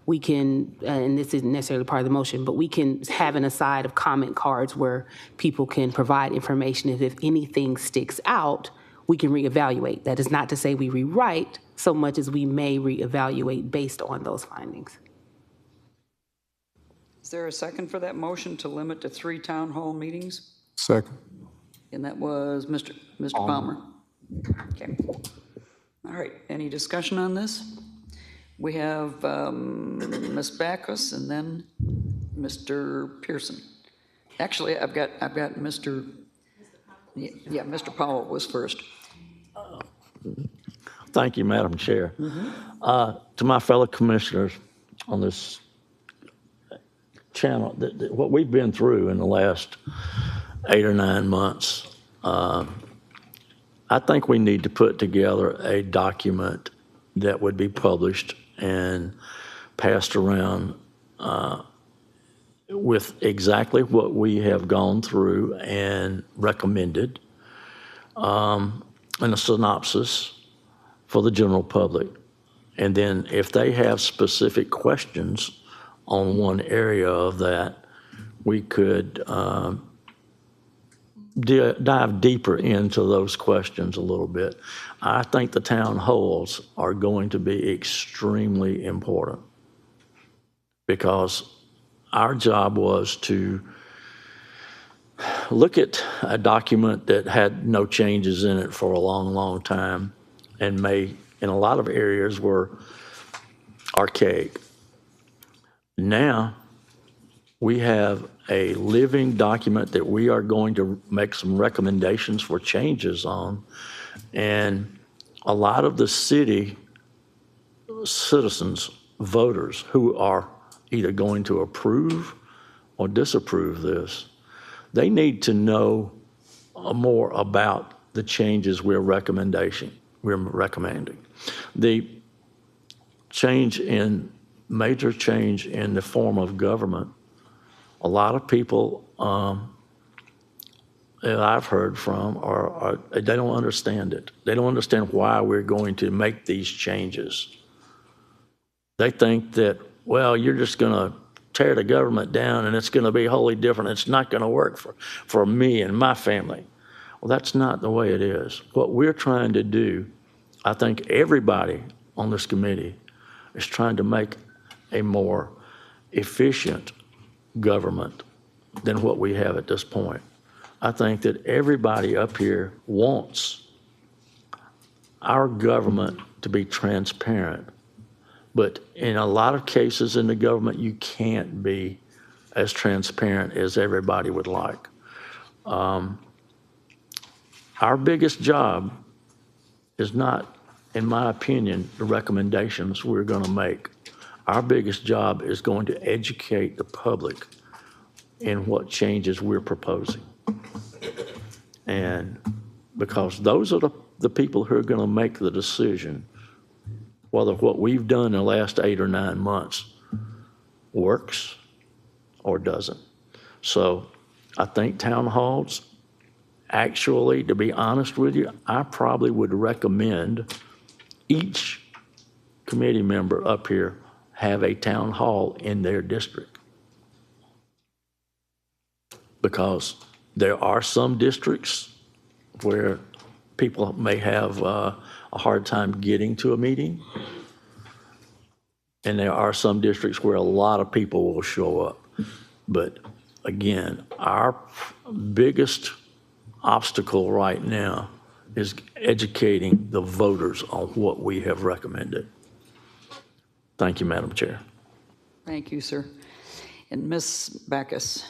We can, and this isn't necessarily part of the motion, but we can have an aside of comment cards where people can provide information. If anything sticks out, we can reevaluate. That is not to say we rewrite so much as we may reevaluate based on those findings. Is there a second for that motion to limit to 3 town hall meetings? Second. And that was Mr. Palmer. Okay. All right, any discussion on this? We have Ms. Backus and then Mr. Pearson. Actually, I've got Mr. Yeah, Mr. Powell was first. Thank you, Madam Chair. To my fellow commissioners on this channel, what we've been through in the last 8 or 9 months, I think we need to put together a document that would be published and passed around with exactly what we have gone through and recommended, and a synopsis for the general public. And then if they have specific questions on one area of that, we could dive deeper into those questions a little bit. I think the town halls are going to be extremely important because our job was to look at a document that had no changes in it for a long, long time and may, in a lot of areas, were archaic. Now, we have a living document that we are going to make some recommendations for changes on. And a lot of the city citizens, voters, who are either going to approve or disapprove this, they need to know more about the changes we're recommending. The major change in the form of government, a lot of people that I've heard from they don't understand it. They don't understand why we're going to make these changes. They think that, well, you're just going to tear the government down and it's going to be wholly different. It's not going to work for me and my family. Well, that's not the way it is. What we're trying to do, I think everybody on this committee is trying to make a more efficient government than what we have at this point. I think that everybody up here wants our government to be transparent. But in a lot of cases in the government, you can't be as transparent as everybody would like. Our biggest job is not, in my opinion, the recommendations we're going to make. Our biggest job is going to educate the public in what changes we're proposing. And because those are the people who are going to make the decision whether what we've done in the last 8 or 9 months works or doesn't. So I think town halls, actually, to be honest with you, I probably would recommend each committee member up here have a town hall in their district. Because there are some districts where people may have a hard time getting to a meeting. And there are some districts where a lot of people will show up. But again, our biggest obstacle right now is educating the voters on what we have recommended. Thank you, Madam Chair. Thank you, sir. And Ms. Backus.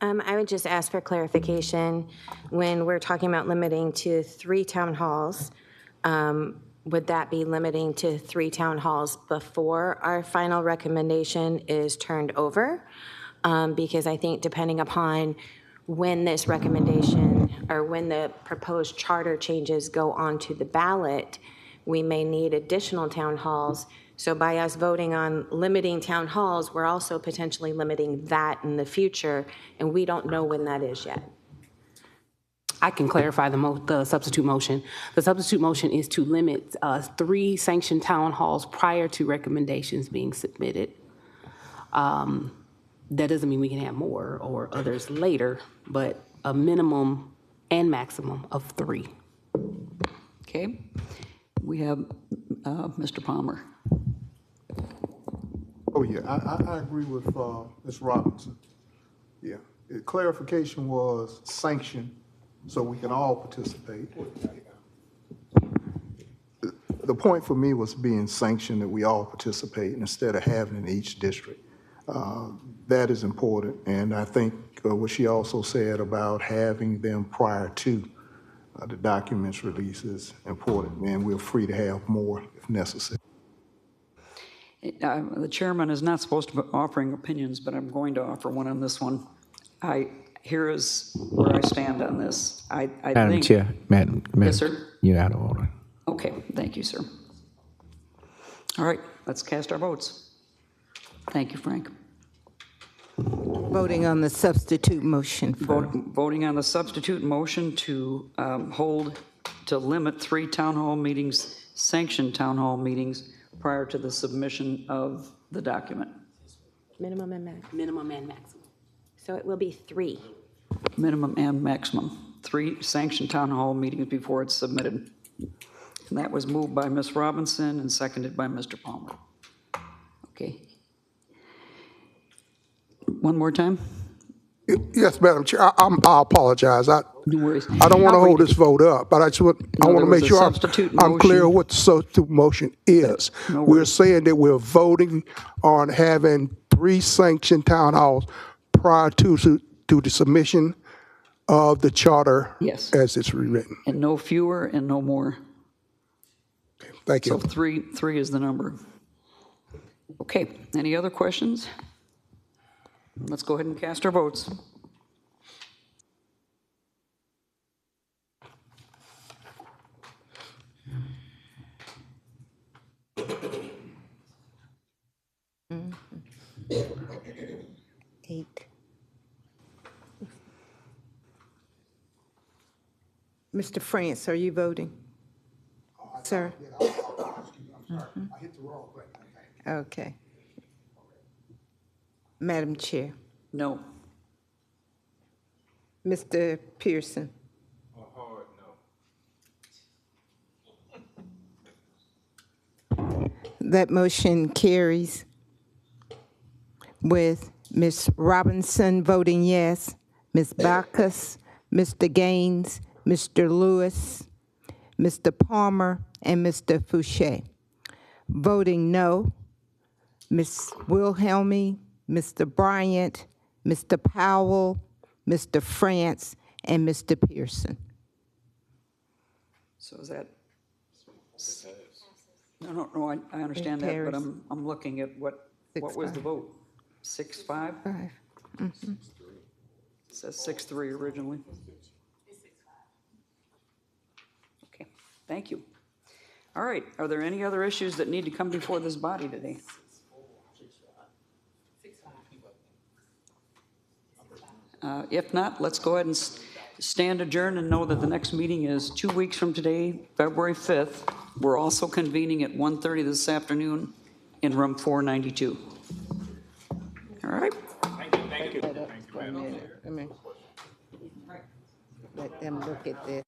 I would just ask for clarification. When we're talking about limiting to 3 town halls, would that be limiting to 3 town halls before our final recommendation is turned over? Because I think depending upon when this recommendation or when the proposed charter changes go onto the ballot, we may need additional town halls. So by us voting on limiting town halls, we're also potentially limiting that in the future, and we don't know when that is yet. I can clarify the substitute motion. The substitute motion is to limit 3 sanctioned town halls prior to recommendations being submitted. That doesn't mean we can have more or others later, but a minimum and maximum of 3. Okay. We have Mr. Palmer. Oh, yeah, I agree with Ms. Robinson. Yeah, the clarification was sanction so we can all participate. The point for me was being sanctioned that we all participate instead of having in each district. That is important, and I think what she also said about having them prior to the documents release is important, and we're free to have more if necessary. The chairman is not supposed to be offering opinions, but I'm going to offer one on this one. Here is where I stand on this. I Madam think. Chair, Madam, Yes, sir. You're out of order. Okay, thank you, sir. All right, let's cast our votes. Thank you, Frank. Voting on the substitute motion. Voting on the substitute motion to limit 3 town hall meetings, sanctioned town hall meetings prior to the submission of the document. Minimum and maximum. Minimum and maximum. So it will be 3. Minimum and maximum. 3 sanctioned town hall meetings before it's submitted. And that was moved by Ms. Robinson and seconded by Mr. Palmer. Okay. One more time? Yes, Madam Chair, I apologize. No worries. I don't want to I'll hold read this vote up, but I want No, to there was make a sure substitute I'm clear motion. what the substitute motion is. No We're worries. saying that we're voting on having 3 sanctioned town halls prior to the submission of the charter Yes. as it's rewritten. And no fewer and no more. Thank you. So three is the number. Okay, any other questions? Let's go ahead and cast our votes. Eight. Mr. France, are you voting? Sir? I hit the wrong button. Okay. Madam Chair. No. Mr. Pearson. That motion carries with Ms. Robinson voting yes, Ms. Bacchus, Mr. Gaines, Mr. Lewis, Mr. Palmer, and Mr. Fouché. Voting no, Ms. Wilhelmi, Mr. Bryant, Mr. Powell, Mr. France, and Mr. Pearson. So is that? No, I understand that, but I'm looking at what was the vote? 6-5? 5. Mm-hmm. It says 6-3 originally. Okay, thank you. All right, are there any other issues that need to come before this body today? If not, let's go ahead and stand adjourned and know that the next meeting is 2 weeks from today, February 5th. We're also convening at 1:30 this afternoon in room 492. All right? Let them look at this.